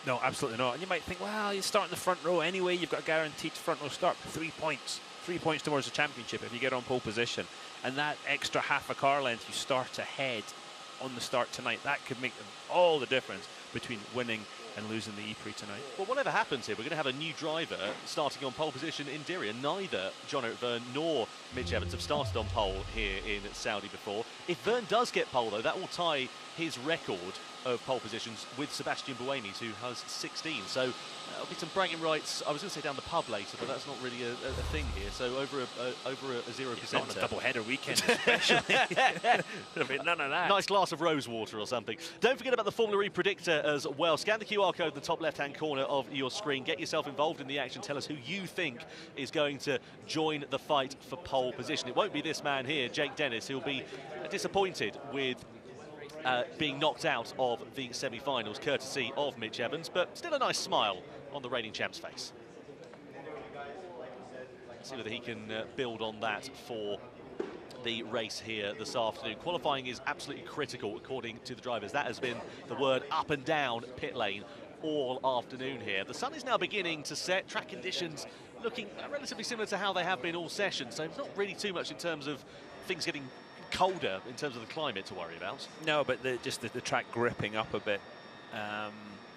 No, absolutely not. And you might think, well, you start in the front row anyway, you've got a guaranteed front row start. 3 points. 3 points towards the championship if you get on pole position. And that extra half a car length you start ahead on the start tonight, that could make all the difference between winning and losing the E-Prix tonight. Well, whatever happens here, we're going to have a new driver starting on pole position in Diriyah. Neither Jean-Eric Vergne nor Mitch Evans have started on pole here in Saudi before. If Vergne does get pole, though, that will tie his record of pole positions with Sebastian Buemi's, who has 16. So there'll be some bragging rights. I was going to say down the pub later, but that's not really a thing here. So over a 0%. Not on a double header weekend, especially. There'll be none of that. Nice glass of rose water or something. Don't forget about the Formula E predictor as well. Scan the QR code in the top left-hand corner of your screen. Get yourself involved in the action. Tell us who you think is going to join the fight for pole position. It won't be this man here, Jake Dennis, who'll be disappointed with being knocked out of the semi-finals, courtesy of Mitch Evans, but still a nice smile on the reigning champ's face. See whether he can build on that for the race here this afternoon. Qualifying is absolutely critical, according to the drivers. That has been the word up and down pit lane all afternoon here. The sun is now beginning to set. Track conditions looking relatively similar to how they have been all session, so not really too much in terms of things getting colder in terms of the climate to worry about. No, but just the track gripping up a bit,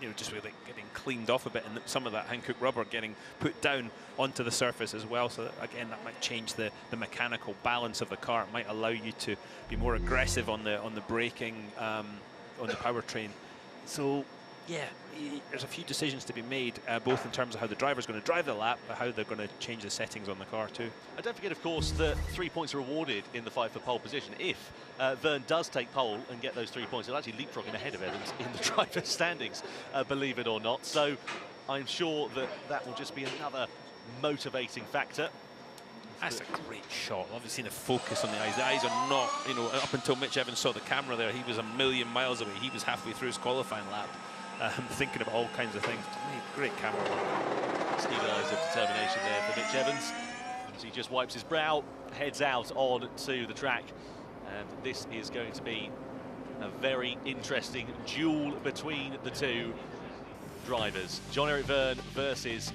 you know, just with it getting cleaned off a bit, and some of that Hankook rubber getting put down onto the surface as well. So that, again, that might change the mechanical balance of the car. It might allow you to be more aggressive on the braking, on the powertrain. So yeah, there's a few decisions to be made, both in terms of how the driver's going to drive the lap, but how they're going to change the settings on the car too. And don't forget, of course, that 3 points are awarded in the fight for pole position. If Vergne does take pole and get those 3 points, he'll actually leapfrog him ahead of Evans in the driver's standings, believe it or not. So I'm sure that that will just be another motivating factor. That's a great shot. Obviously, the focus on the eyes. The eyes are not, you know, up until Mitch Evans saw the camera there, he was a million miles away. He was halfway through his qualifying lap. Thinking about all kinds of things. Great camera work. Steven eyes of determination there for Mitch Evans. As he just wipes his brow, heads out on to the track. And this is going to be a very interesting duel between the two drivers. Jean-Eric Vergne versus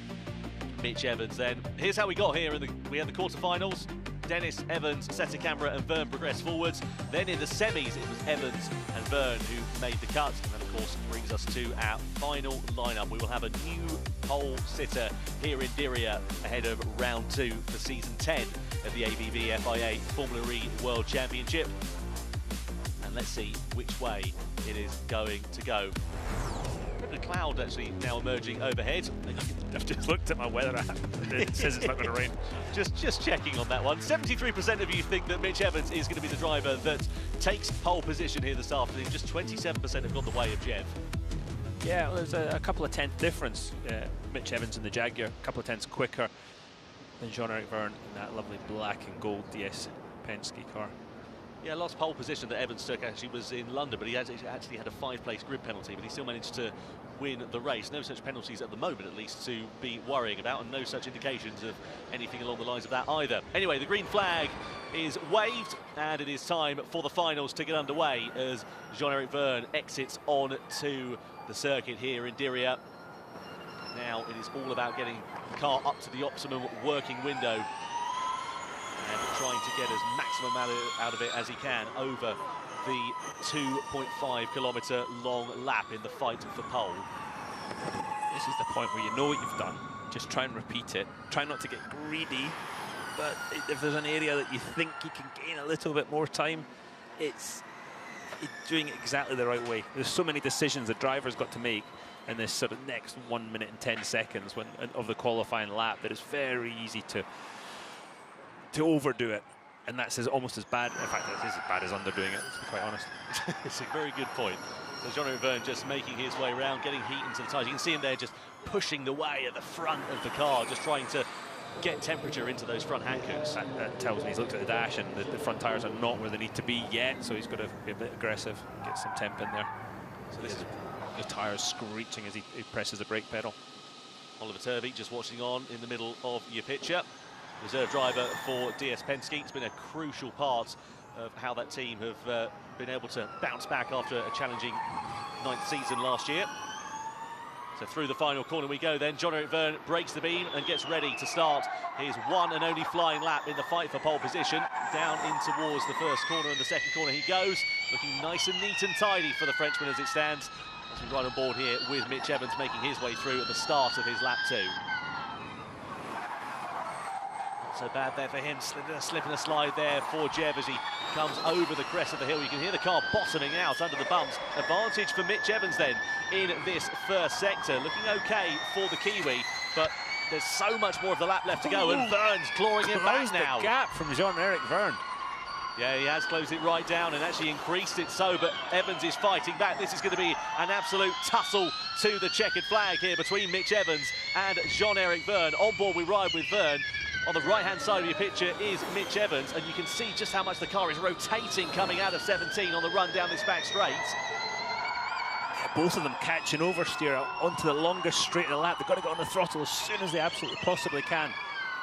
Mitch Evans then. Here's how we got here. We had the quarterfinals. Dennis, Evans, Settecambra and Vergne progressed forwards. Then in the semis, it was Evans and Vergne who made the cut. And of course, brings us to our final lineup. We will have a new pole sitter here in Diriyah ahead of round 2 for season 10 of the ABB FIA Formula E World Championship. And let's see which way it is going to go. A cloud actually now emerging overhead. I've just looked at my weather app. It says it's not going to rain. Just checking on that one. 73% of you think that Mitch Evans is going to be the driver that takes pole position here this afternoon. Just 27% have gone the way of Jev. Yeah, well, there's a couple of tenths difference. Mitch Evans in the Jaguar, a couple of tenths quicker than Jean-Eric Vergne in that lovely black and gold DS Penske car. Yeah, last pole position that Evans took actually was in London, but he actually had a 5-place grid penalty, but he still managed to win the race. No such penalties at the moment, at least, to be worrying about, and no such indications of anything along the lines of that either. Anyway, the green flag is waved, and it is time for the finals to get underway as Jean-Eric Vergne exits on to the circuit here in Diriyah. Now it is all about getting the car up to the optimum working window and trying to get as maximum out of it as he can over the 2.5 kilometre long lap in the fight for pole. This is the point where you know what you've done. Just try and repeat it. Try not to get greedy, but if there's an area that you think you can gain a little bit more time, it's doing it exactly the right way. There's so many decisions the driver's got to make in this sort of next 1 minute and 10 seconds of the qualifying lap that it's very easy to overdo it, and that's almost as bad. In fact, it is as bad as underdoing it, to be quite honest. It's a very good point. So Jean-Eric Vergne just making his way around, getting heat into the tyres. You can see him there just pushing the way at the front of the car, just trying to get temperature into those front hankers. That tells me he's looked at the dash and the front tyres are not where they need to be yet, so he's got to be a bit aggressive, get some temp in there. So this is the tyres screeching as he presses the brake pedal. Oliver Turvey just watching on in the middle of your picture. Reserve driver for DS Penske. It's been a crucial part of how that team have been able to bounce back after a challenging 9th season last year. So through the final corner we go then. Jean-Eric Vergne breaks the beam and gets ready to start his one and only flying lap in the fight for pole position. Down in towards the first corner, and the second corner he goes. Looking nice and neat and tidy for the Frenchman as it stands. As we ride on board here with Mitch Evans making his way through at the start of his lap 2. So bad there for him, slipping a slide there for Jev as he comes over the crest of the hill. You can hear the car bottoming out under the bumps. Advantage for Mitch Evans then in this first sector. Looking okay for the Kiwi, but there's so much more of the lap left to go, and Vergne's clawing it back now. The gap from Jean-Eric Vergne. Yeah, he has closed it right down and actually increased it so, but Evans is fighting back. This is going to be an absolute tussle to the checkered flag here between Mitch Evans and Jean-Eric Vergne. On board we ride with Vergne. On the right-hand side of your picture is Mitch Evans, and you can see just how much the car is rotating coming out of 17 on the run down this back straight. Yeah, both of them catching oversteer onto the longest straight of the lap. They've got to get on the throttle as soon as they absolutely possibly can.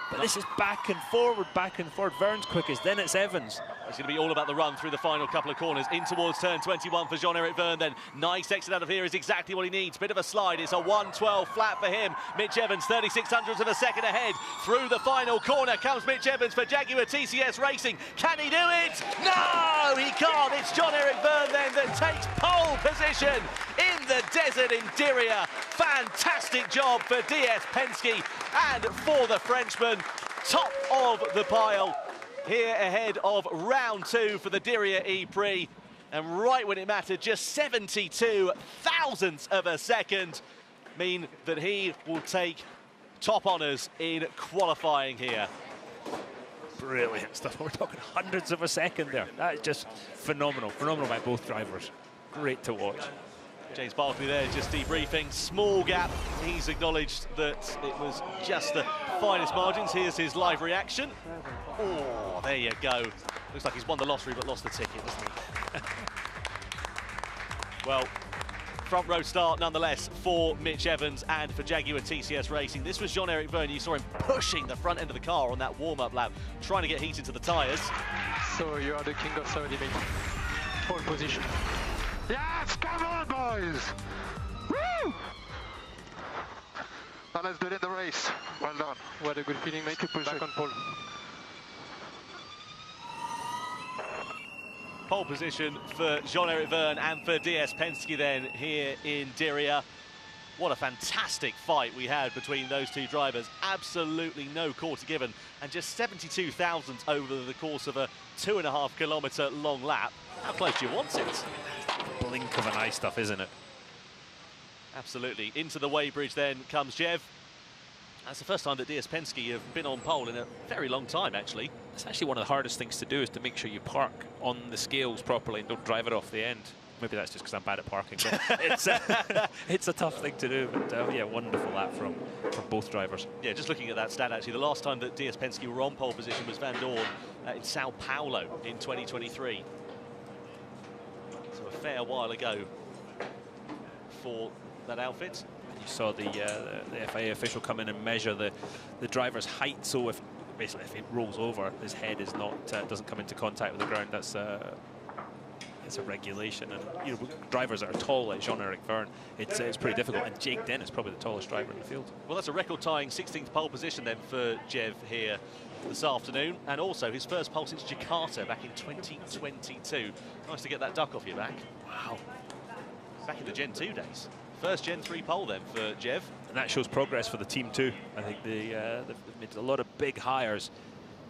But this is back and forward. Vergne's quickest, then it's Evans. It's going to be all about the run through the final couple of corners. In towards turn 21 for Jean-Eric Vergne then. Nice exit out of here is exactly what he needs. Bit of a slide. It's a 1:12 flat for him. Mitch Evans, 3600ths of a second ahead. Through the final corner comes Mitch Evans for Jaguar TCS Racing. Can he do it? No, he can't. It's Jean-Eric Vergne then that takes pole position in the desert in Diriyah. Fantastic job for DS Penske and for the Frenchman. Top of the pile here ahead of round 2 for the Diriyah E-Prix. And right when it mattered, just 72 thousandths of a second mean that he will take top honours in qualifying here. Brilliant stuff. We're talking hundreds of a second there. That is just phenomenal. Phenomenal by both drivers. Great to watch. James Barkley there just debriefing. Small gap. He's acknowledged that it was just the finest margins. Here's his live reaction. Oh, there you go. Looks like he's won the lottery but lost the ticket, doesn't he? Well, front row start nonetheless for Mitch Evans and for Jaguar TCS Racing. This was Jean-Eric Vergne. You saw him pushing the front end of the car on that warm-up lap, trying to get heat into the tyres. So you are the king of Saudi, mate. Pole position. Yes, come on, boys! Woo! Now let's do it in the race. Well done. What a good feeling, mate. Back on pole. Pole position for Jean-Eric Vergne and for DS Penske then here in Diriyah. What a fantastic fight we had between those two drivers. Absolutely no quarter given, and just 72 thousandths over the course of a 2.5 kilometre long lap. How close do you want it? Blink of an eye stuff, isn't it? Absolutely. Into the weighbridge then comes Jev. That's the first time that DS Penske have been on pole in a very long time, actually. It's actually one of the hardest things to do, is to make sure you park on the scales properly and don't drive it off the end. Maybe that's just because I'm bad at parking, but it's a tough thing to do. But yeah, wonderful lap from both drivers. Yeah, just looking at that stat, actually, the last time that DS Penske were on pole position was Van Dorn in Sao Paulo in 2023. So a fair while ago for that outfit. You saw the FIA official come in and measure the driver's height. So if basically if it rolls over, his head is not doesn't come into contact with the ground. That's it's a regulation, and you know, drivers that are tall like Jean-Eric Vergne, it's pretty difficult. And Jake Dennis, probably the tallest driver in the field. Well, that's a record-tying 16th pole position then for Jev here this afternoon, and also his first pole since Jakarta back in 2022. Nice to get that duck off your back. Wow. Back in the Gen 2 days. First Gen 3 pole then for Jev. And that shows progress for the team too. I think they've made a lot of big hires,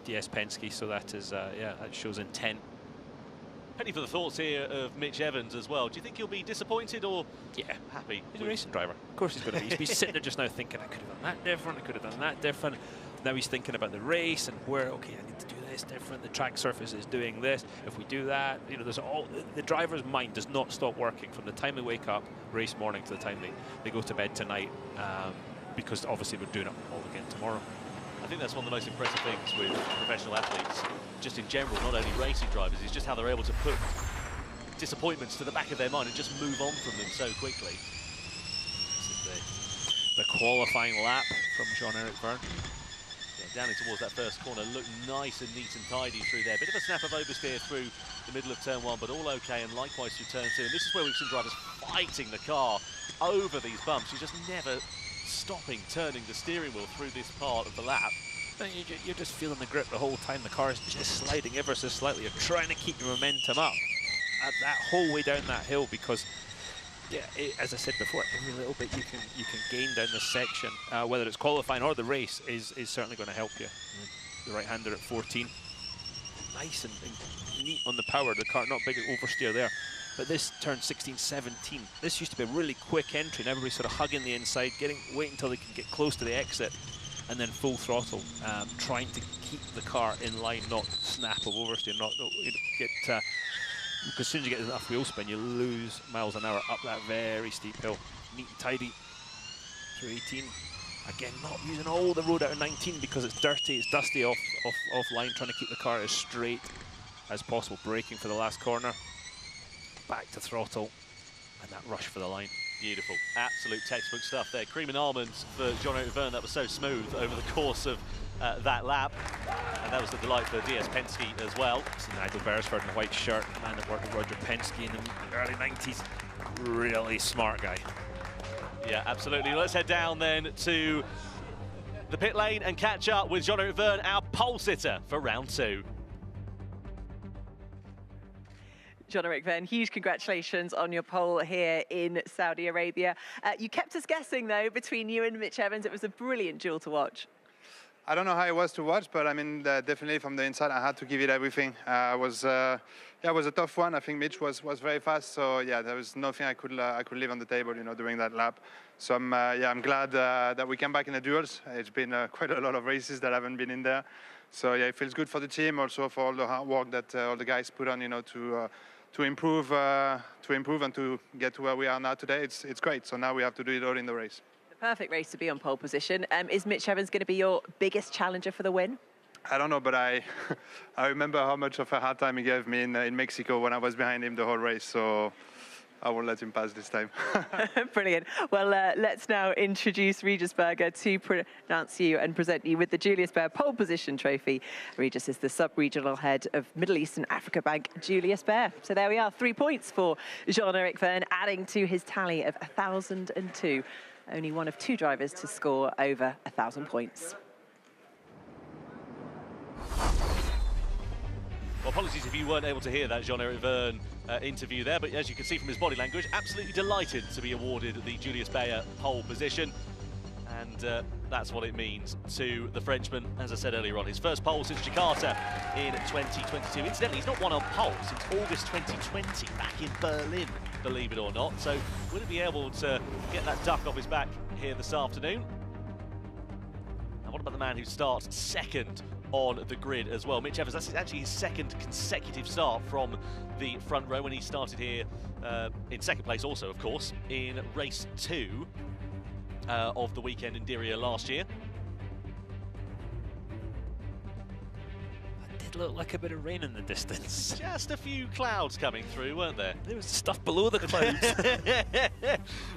DS Penske, so that is, yeah, that shows intent. Penny for the thoughts here of Mitch Evans as well. Do you think he'll be disappointed or happy? He's a racing driver. Of course he's going to be. He's sitting there just now thinking, I could have done that different, I could have done that different. Now he's thinking about the race and where, okay, I need to do this different. The track surface is doing this. If we do that, you know, there's all, the driver's mind does not stop working from the time they wake up, race morning, to the time they go to bed tonight, because obviously we're doing it all again tomorrow. I think that's one of the most impressive things with professional athletes, just in general, not only racing drivers, is just how they're able to put disappointments to the back of their mind and just move on from them so quickly. This is the qualifying lap from Jean-Eric Vergne. Yeah, down in towards that first corner, looked nice and neat and tidy through there. Bit of a snap of oversteer through the middle of turn 1, but all okay, and likewise through turn 2. And this is where we've seen drivers fighting the car over these bumps. You just never stopping, turning the steering wheel through this part of the lap. You're just feeling the grip the whole time. The car is just sliding ever so slightly. You're trying to keep your momentum up that whole way down that hill, because, yeah, as I said before, every little bit you can gain down this section, whether it's qualifying or the race, is certainly going to help you. The right-hander at 14, nice and neat on the power. The car, not big oversteer there. But this turn 16, 17. This used to be a really quick entry, and everybody sort of hugging the inside, waiting until they can get close to the exit, and then full throttle, trying to keep the car in line, not snap of oversteer, not get. Because as soon as you get enough wheel spin, you lose miles an hour up that very steep hill. Neat and tidy through 18. Again, not using all the road out of 19 because it's dirty, it's dusty off line, trying to keep the car as straight as possible, braking for the last corner. Back to throttle, and that rush for the line. Beautiful, absolute textbook stuff there. Cream and almonds for Jean-Eric Vergne. That was so smooth over the course of that lap, and that was the delight for DS Penske as well. It's Nigel Beresford in a white shirt, the man that worked with Roger Penske in the early 90s. Really smart guy. Yeah, absolutely. Let's head down then to the pit lane and catch up with Jean-Eric Vergne, our pole sitter for round 2. Jean-Eric Vergne, huge congratulations on your pole here in Saudi Arabia. You kept us guessing, though, between you and Mitch Evans. It was a brilliant duel to watch. I don't know how it was to watch, but I mean, definitely from the inside, I had to give it everything. It was a tough one. I think Mitch was very fast, so yeah, there was nothing I could leave on the table, you know, during that lap. So I'm glad that we came back in the duels. It's been quite a lot of races that I haven't been in there. So yeah, it feels good for the team, also for all the hard work that all the guys put on, you know, to improve and to get to where we are now today. It's great. So now we have to do it all in the race. The perfect race to be on pole position. Is Mitch Evans going to be your biggest challenger for the win? I don't know, but I remember how much of a hard time he gave me in Mexico when I was behind him the whole race. So I won't let him pass this time. Brilliant. Well, let's now introduce Regis Berger to pronounce you and present you with the Julius Baer Pole Position Trophy. Regis is the sub-regional head of Middle East and Africa Bank, Julius Baer. So there we are, 3 points for Jean-Eric Vergne, adding to his tally of 1,002. only one of 2 drivers to score over 1,000 points. Well, apologies if you weren't able to hear that Jean-Eric Vergne interview there, but as you can see from his body language, absolutely delighted to be awarded the Julius Baer pole position. And that's what it means to the Frenchman, as I said earlier on. His first pole since Jakarta in 2022. Incidentally, he's not won on pole since August 2020, back in Berlin, believe it or not. So will he be able to get that duck off his back here this afternoon? And what about the man who starts second on the grid as well? Mitch Evans, that's actually his second consecutive start from the front row when he started here in second place also, of course, in race 2 of the weekend in Diriyah last year. It did look like a bit of rain in the distance. Just a few clouds coming through, weren't there? There was stuff below the clouds.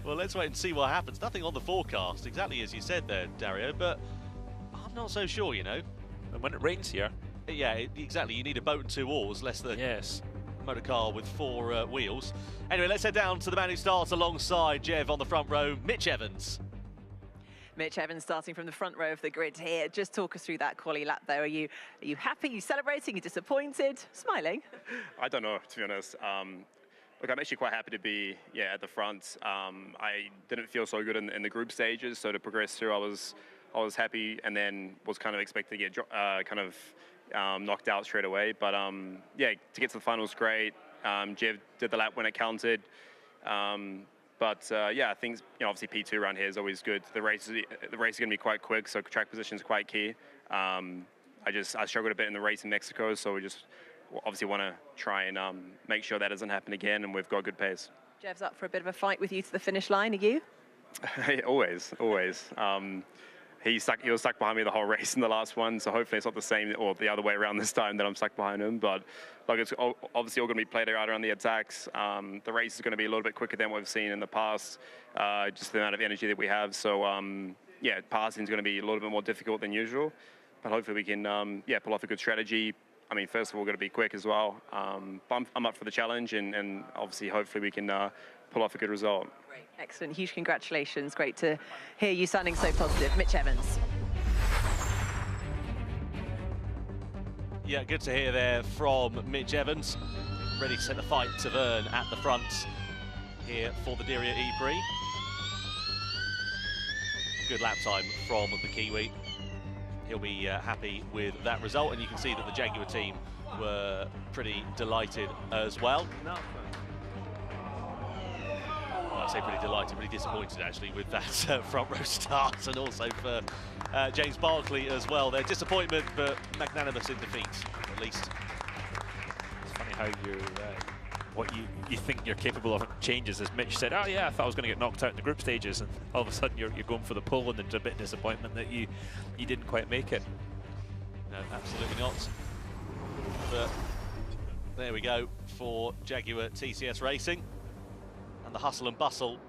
Well, let's wait and see what happens. Nothing on the forecast, exactly as you said there, Dario, but I'm not so sure, you know. And when it rains here... Yeah, exactly. You need a boat and 2 oars, less than motor car with 4 wheels. Anyway, let's head down to the man who starts alongside Jev on the front row, Mitch Evans. Mitch Evans starting from the front row of the grid here. Just talk us through that quali lap though. Are you happy? Are you celebrating? Are you disappointed? Smiling? I don't know, to be honest. Look, I'm actually quite happy to be at the front. I didn't feel so good in the group stages, so to progress through, I was happy, and then was kind of expected to get knocked out straight away. But yeah, to get to the final was great. Jev did the lap when it counted. But yeah, I think obviously P2 around here is always good. The race is going to be quite quick, so track position is quite key. I struggled a bit in the race in Mexico, so we just obviously want to try and make sure that doesn't happen again, and we've got good pace. Jev's up for a bit of a fight with you to the finish line. Are you? Always. He was stuck behind me the whole race in the last one, so hopefully it's not the same or the other way around this time that I'm stuck behind him. But like, it's obviously all going to be played out around the attacks. The race is going to be a little bit quicker than what we've seen in the past, just the amount of energy that we have. So yeah, passing is going to be a little bit more difficult than usual, but hopefully we can pull off a good strategy. I mean, first of all, we're going to be quick as well. But I'm up for the challenge, and obviously hopefully we can pull off a good result. Great, excellent, huge congratulations. Great to hear you sounding so positive. Mitch Evans. Yeah, good to hear there from Mitch Evans. Ready to set the fight to Vergne at the front here for the Diriyah E-Prix. Good lap time from the Kiwi. He'll be happy with that result, and you can see that the Jaguar team were pretty delighted as well. I say pretty delighted, pretty disappointed actually with that front row start, and also for James Barkley as well. Their disappointment, but magnanimous in defeat, at least. It's funny how what you think you're capable of changes. As Mitch said, oh yeah, I thought I was going to get knocked out in the group stages, and all of a sudden you're going for the pole, and there's a bit of disappointment that you didn't quite make it. No, absolutely not. But there we go for Jaguar TCS Racing. And the hustle and bustle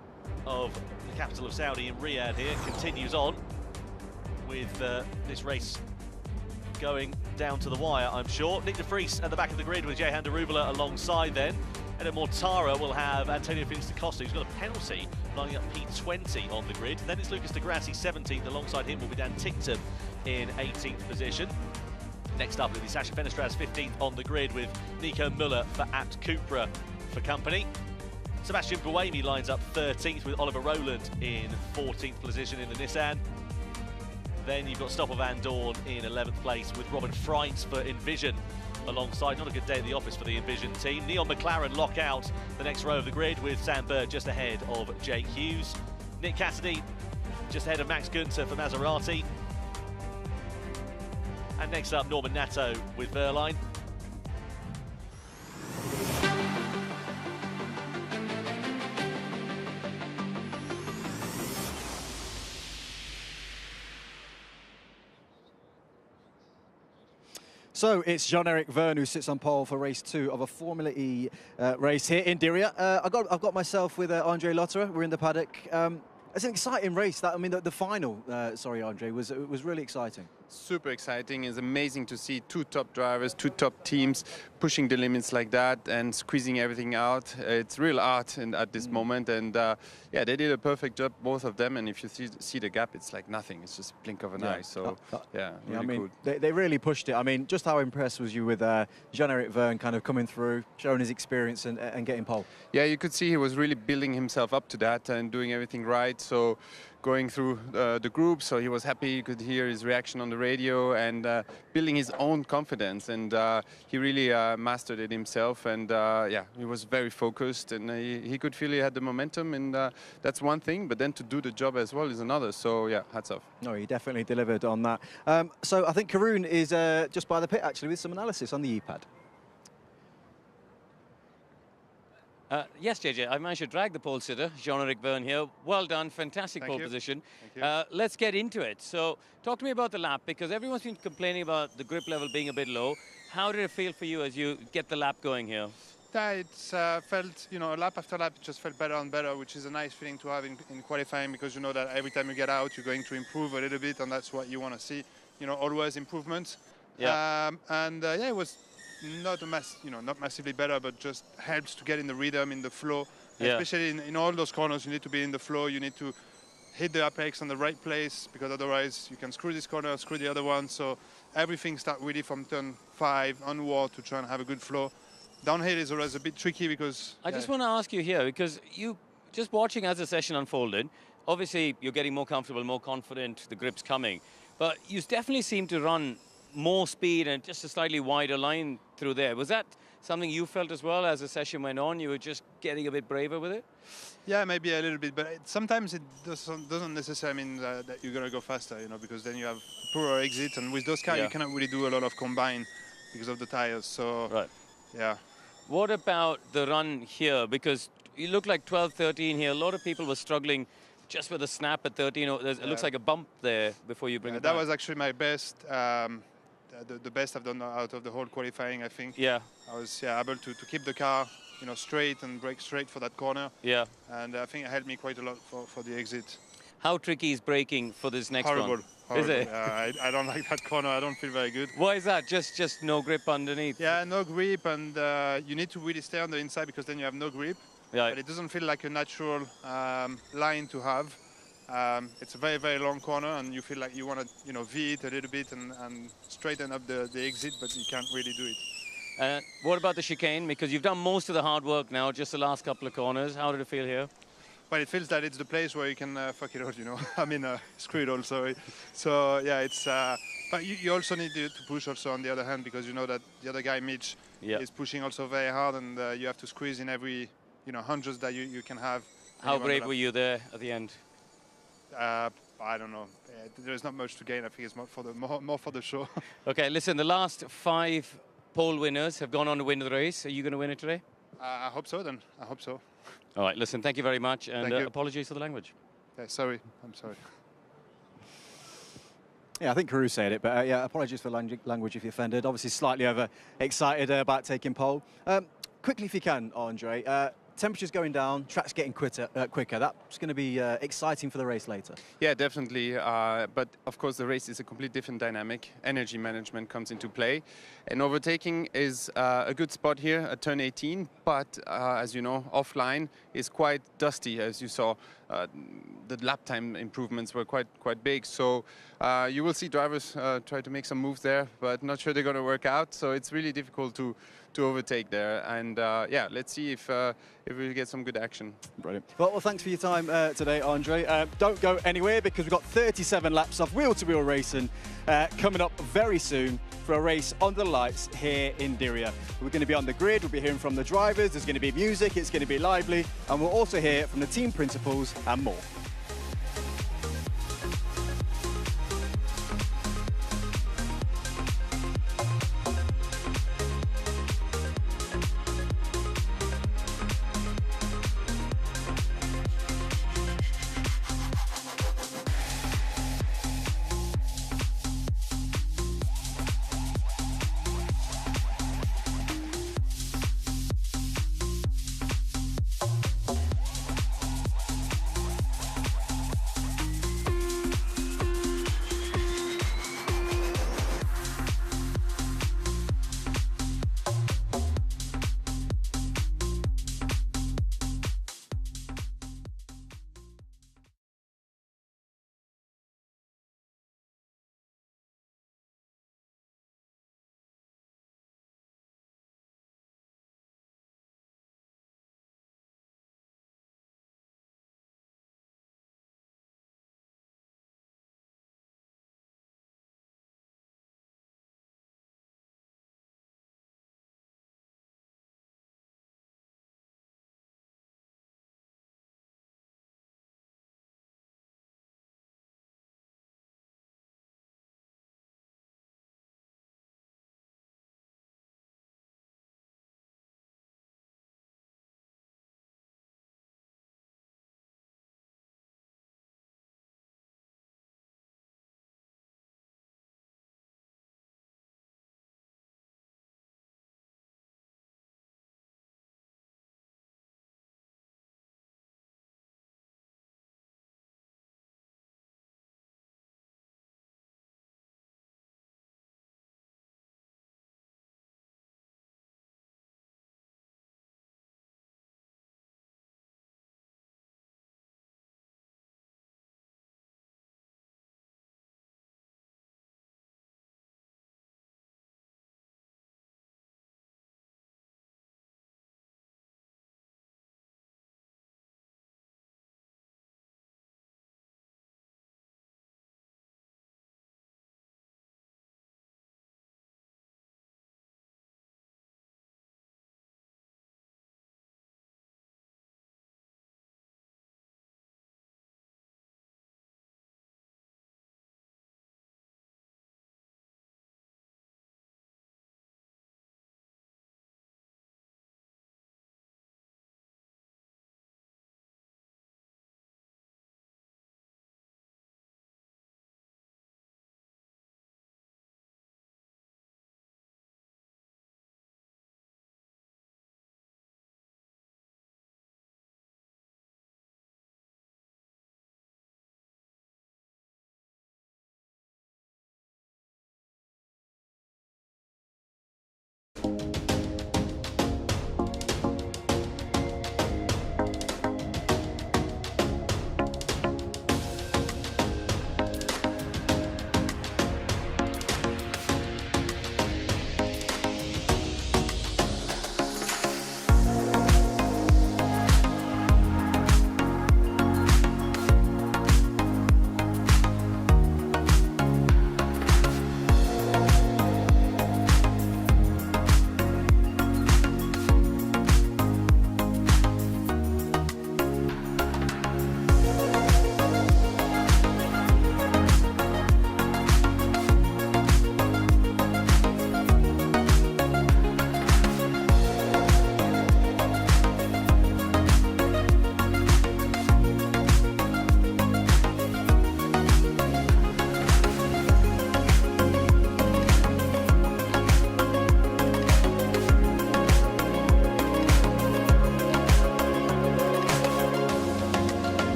of the capital of Saudi in Riyadh here continues on with this race going down to the wire, I'm sure. Nick de Vries at the back of the grid with Jehan Darubala alongside then. And at Mortara will have Antonio Felix da Costa, who's got a penalty, lining up P20 on the grid. Then it's Lucas de Grassi, 17th. Alongside him will be Dan Tickton in 18th position. Next up will be Sasha Fenestras, 15th on the grid with Nico Müller for At Cupra for company. Sebastian Buemi lines up 13th with Oliver Rowland in 14th position in the Nissan. Then you've got Stoffel van Dorn in 11th place with Robin Freitz for Envision alongside. Not a good day at the office for the Envision team. Neon McLaren lock out the next row of the grid with Sam Bird just ahead of Jake Hughes. Nick Cassidy just ahead of Max Günther for Maserati. And next up, Norman Nato with Wehrlein. So it's Jean-Eric Vergne who sits on pole for race 2 of a Formula E race here in Diriyah. I've got myself with Andre Lotterer. We're in the paddock. It's an exciting race. The final, sorry, Andre, was really exciting. super exciting. It's amazing to see two top drivers, two top teams pushing the limits like that and squeezing everything out. It's real art at this moment, and yeah, they did a perfect job, both of them. And if you see the gap, it's like nothing. It's just a blink of an eye. So yeah, really I mean, cool. they really pushed it. I mean, just how impressed was you with Jean-Eric Vergne kind of coming through, showing his experience and getting pole? Yeah, you could see he was really building himself up to that and doing everything right. So going through the group, so he was happy. You could hear his reaction on the radio and building his own confidence, and he really mastered it himself. And yeah, he was very focused, and he could feel he had the momentum, and that's one thing. But then to do the job as well is another. So yeah, hats off. No, he definitely delivered on that. So I think Karun is just by the pit actually with some analysis on the E-pad. Yes, JJ, I managed to drag the pole sitter, Jean-Eric Vergne here. Well done, fantastic pole position. Let's get into it. So talk to me about the lap, because everyone's been complaining about the grip level being a bit low. How did it feel for you as you get the lap going here? Yeah, it's felt, you know, lap after lap, it just felt better and better, which is a nice feeling to have in qualifying, because you know that every time you get out, you're going to improve a little bit, and that's what you want to see. You know, always improvements. Yeah. Yeah, it was not not massively better, but just helps to get in the rhythm, in the flow. Yeah. Especially in all those corners, you need to be in the flow. You need to hit the apex on the right place, because otherwise you can screw this corner, screw the other one. So everything starts really from turn 5 onward to try and have a good flow. Downhill is always a bit tricky because... I just want to ask you here, because you just watching as the session unfolded, obviously you're getting more comfortable, more confident, the grip's coming, but you definitely seem to run more speed and just a slightly wider line through there. Was that something you felt as well as the session went on? You were just getting a bit braver with it? Yeah, maybe a little bit, but sometimes it doesn't necessarily mean that you're going to go faster, you know, because then you have poorer exit, and with those cars you cannot really do a lot of combine because of the tires. So yeah. What about the run here? Because you look like 12, 13 here. A lot of people were struggling just with a snap at 13. It looks like a bump there before you bring it back. That was actually my best. The best I've done out of the whole qualifying, I think. Yeah. I was able to keep the car, you know, straight and brake straight for that corner. Yeah. And I think it helped me quite a lot for the exit. How tricky is braking for this next one? Horrible. Is it? I don't like that corner. I don't feel very good. Why is that? Just no grip underneath? Yeah, no grip, and you need to really stay on the inside, because then you have no grip. Yeah. But it doesn't feel like a natural line to have. It's a very, very long corner, and you feel like you want to, you know, V it a little bit and straighten up the exit, but you can't really do it. What about the chicane? Because you've done most of the hard work now, just the last couple of corners. How did it feel here? Well, it feels that it's the place where you can fuck it out, you know. I mean, screw it all, sorry. So, yeah, it's... but you also need to push also on the other hand, because you know that the other guy, Mitch, is pushing also very hard, and you have to squeeze in every, you know, hundreds that you can have. How brave were you there at the end? I don't know. There's not much to gain. I think it's more for the show. Okay, listen, the last 5 pole winners have gone on to win the race. Are you going to win it today? I hope so, then. I hope so. All right, listen, thank you very much, and apologies for the language. Yeah, sorry. I'm sorry. Yeah, I think Karun said it, but yeah, apologies for language if you offended. Obviously slightly over-excited about taking pole. Quickly, if you can, Andre, temperature's going down, track's getting quicker. That's going to be exciting for the race later. Yeah, definitely. But of course, the race is a completely different dynamic. Energy management comes into play. And overtaking is a good spot here at turn 18. But as you know, offline is quite dusty, as you saw. The lap time improvements were quite big. So you will see drivers try to make some moves there, but not sure they're going to work out. So it's really difficult to overtake there. And yeah, let's see if we get some good action. Brilliant. Well, thanks for your time today, Andre. Don't go anywhere, because we've got 37 laps of wheel-to-wheel racing coming up very soon for a race under the lights here in Diriyah. We're going to be on the grid, we'll be hearing from the drivers, there's going to be music, it's going to be lively, and we'll also hear from the team principals and more.